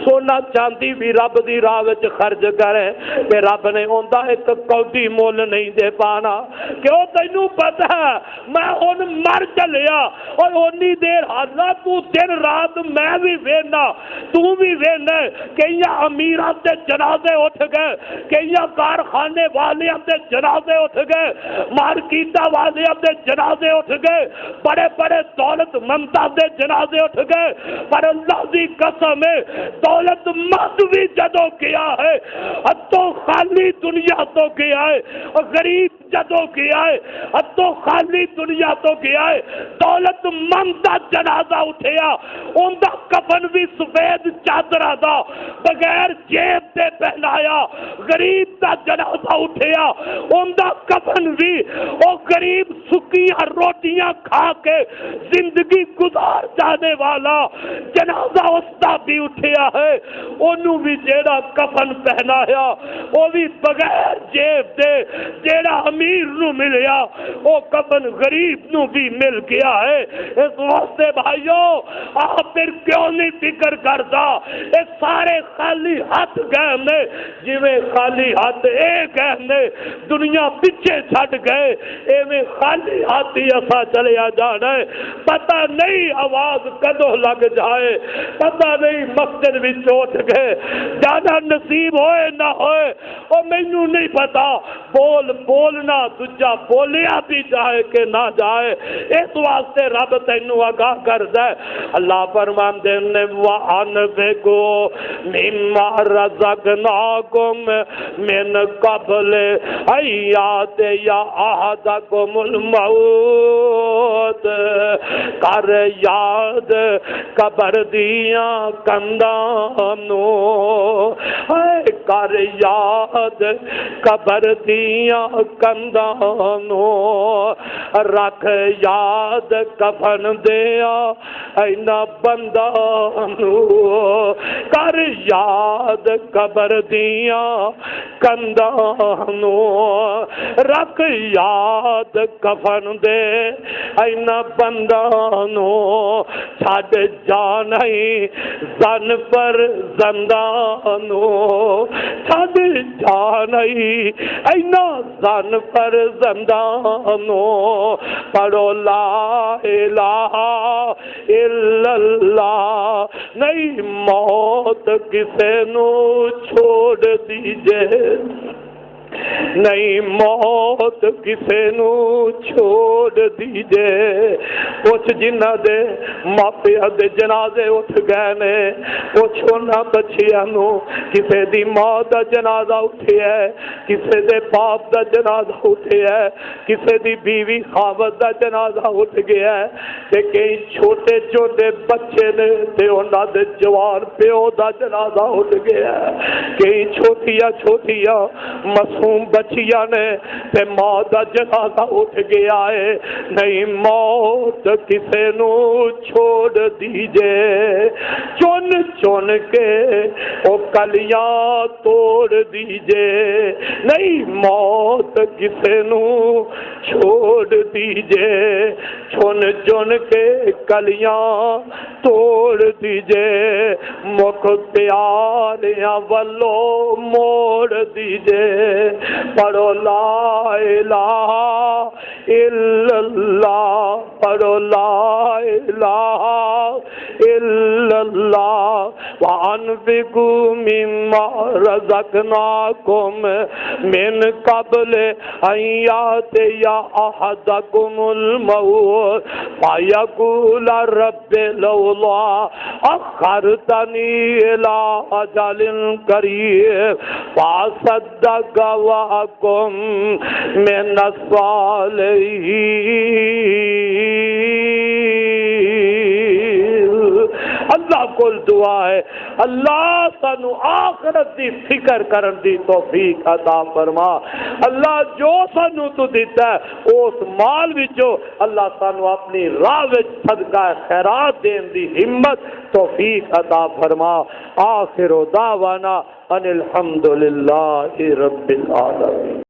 سونا چاندی بھی رب دی راہ وچ خرچ کرے تے رب نے اوندا ایک کوڈی مول نہیں دے پانا، کیوں تینوں پتہ ہے میں ہن مر چلیا اور اونی دیر حالہ تو دن رات میں بھی وینا تو بھی وینا، کئی امیراں تے جنازے اٹھ گئے، کئی کارخانے والیاں تے جنازے اٹھ گئے، مارکیٹاں والیاں تے جنازے اٹھ گئے، بڑے بڑے دولت منداں دے جنازے اٹھ گئے، پر اللہ دی قسم ہے دولت مند بھی جدو کیا ہے اتو خالی دنیا تو گیا ہے، اور غریب جدو گیا ہے اتو خالی دنیا تو گیا ہے، دولت مند دا جنازہ اٹھیا ان دا کفن بھی سفید چادرہ دا بغیر جیب دے پہنایا، غریب دا جنازہ اٹھیا ان دا کفن بھی او غریب سکیاں روٹیاں کھا کے زندگی گزار جانے والا جنازہ اس دا بھی اٹھیا ہے، انہوں بھی جیڑا کفن پہنایا وہ بھی بغیر جیب دے، جیڑا امیر نو ملیا وہ کفن غریب نو بھی مل گیا ہے۔ اس واسطے بھائیو آپ پھر کیوں نہیں فکر کرتا، یہ سارے خالی ہاتھ گئے نے، جویں خالی ہاتھ ایک گئے نے دنیا پیچھے چھٹ گئے، ایویں خالی ہاتھ ہی اسا چلیا جانا ہے، پتہ نہیں آواز کدو لگ جائے، پتہ نہیں مسجد بھی چوٹ گئے جانا نصیب ہوئے نہ ہوئے، اور مینوں نہیں پتا بولنا تجھا بولیا بھی جائے کہ نہ جائے، اس واسطے رب تینوں آگاہ کردا ہے۔ اللہ فرماندے نے وَأَنفِقُوا مِمَّا رَزَقْنَاكُم مِّن قَبْلِ أَن يَأْتِيَ أَحَدَكُمُ الْمَوْتُ، کر یاد قبر دیاں کنداں نو، کر یاد قبر دیاں کنداں نو، رکھ یاد کفن دیا اینا بندہ نو، کر یاد قبر دیاں کنداں نو، رکھ یاد کفن دے اینا بندہ نو، چھڈ جانائی زن پر زندانو، چھڈ جانائی اینا زن پر زندانو، پڑھو لا الہ الا اللہ، نہیں موت کسے نو چھوڑ دیجے، نہیں موت کسے نو چھوڑ دیجے، کچھ جنہ دے ماپیاں دے جنازے اٹھ گئے نے، کچھ انہاں بچیاں نو کسے دی ماں دا جنازہ اٹھیا ہے، کسے دے باپ دا جنازہ اٹھیا ہے، کسے دی بیوی خاوند دا جنازہ اٹھ گیا ہے، تے کئی چھوٹے چھوٹے بچے نے تے انہاں دے جوان پیو دا جنازہ اٹھ گیا ہے، کئی چھوٹیاں چھوٹیاں معصوم بچیاں نے تے ماں دا جنازہ اٹھ گیا ہے، نہیں موت کسے نو چھوڑ دیجے، چن چن کے او کلیاں توڑ دیجے، نہیں موت کسے نو چھوڑ دیجے، چن چن کے کلیاں توڑ دیجے، مکھ پیاریاں والو موڑ دیجے، پڑھو لا الہ الا اللہ، پڑھو لا الہ الا اللہ، وَأَنفِقُوا مِمَّا رَزَقْنَاكُم مِّن قَبْلِ أَن يَأْتِيَ أَحَدَكُمُ الْمَوْتُ فَيَقُولَ رَبِّ لَوْلَا أَخَّرْتَنِي إِلَىٰ أَجَلٍ قَرِيبٍ فَأَصَدَّقَ وَأَكُن مِّنَ الصَّالِحِينَ۔ اللہ کو دعا ہے اللہ سانو آخرت دی فکر کرن دی توفیق عطا فرما اللہ جو سانو تو دیتا ہے اس مال وچوں اللہ سانو اپنی راہ وچ صدقہ خیرات دین دی ہمت توفیق عطا فرما آخر دعوانا ان الحمدللہ رب العالمین.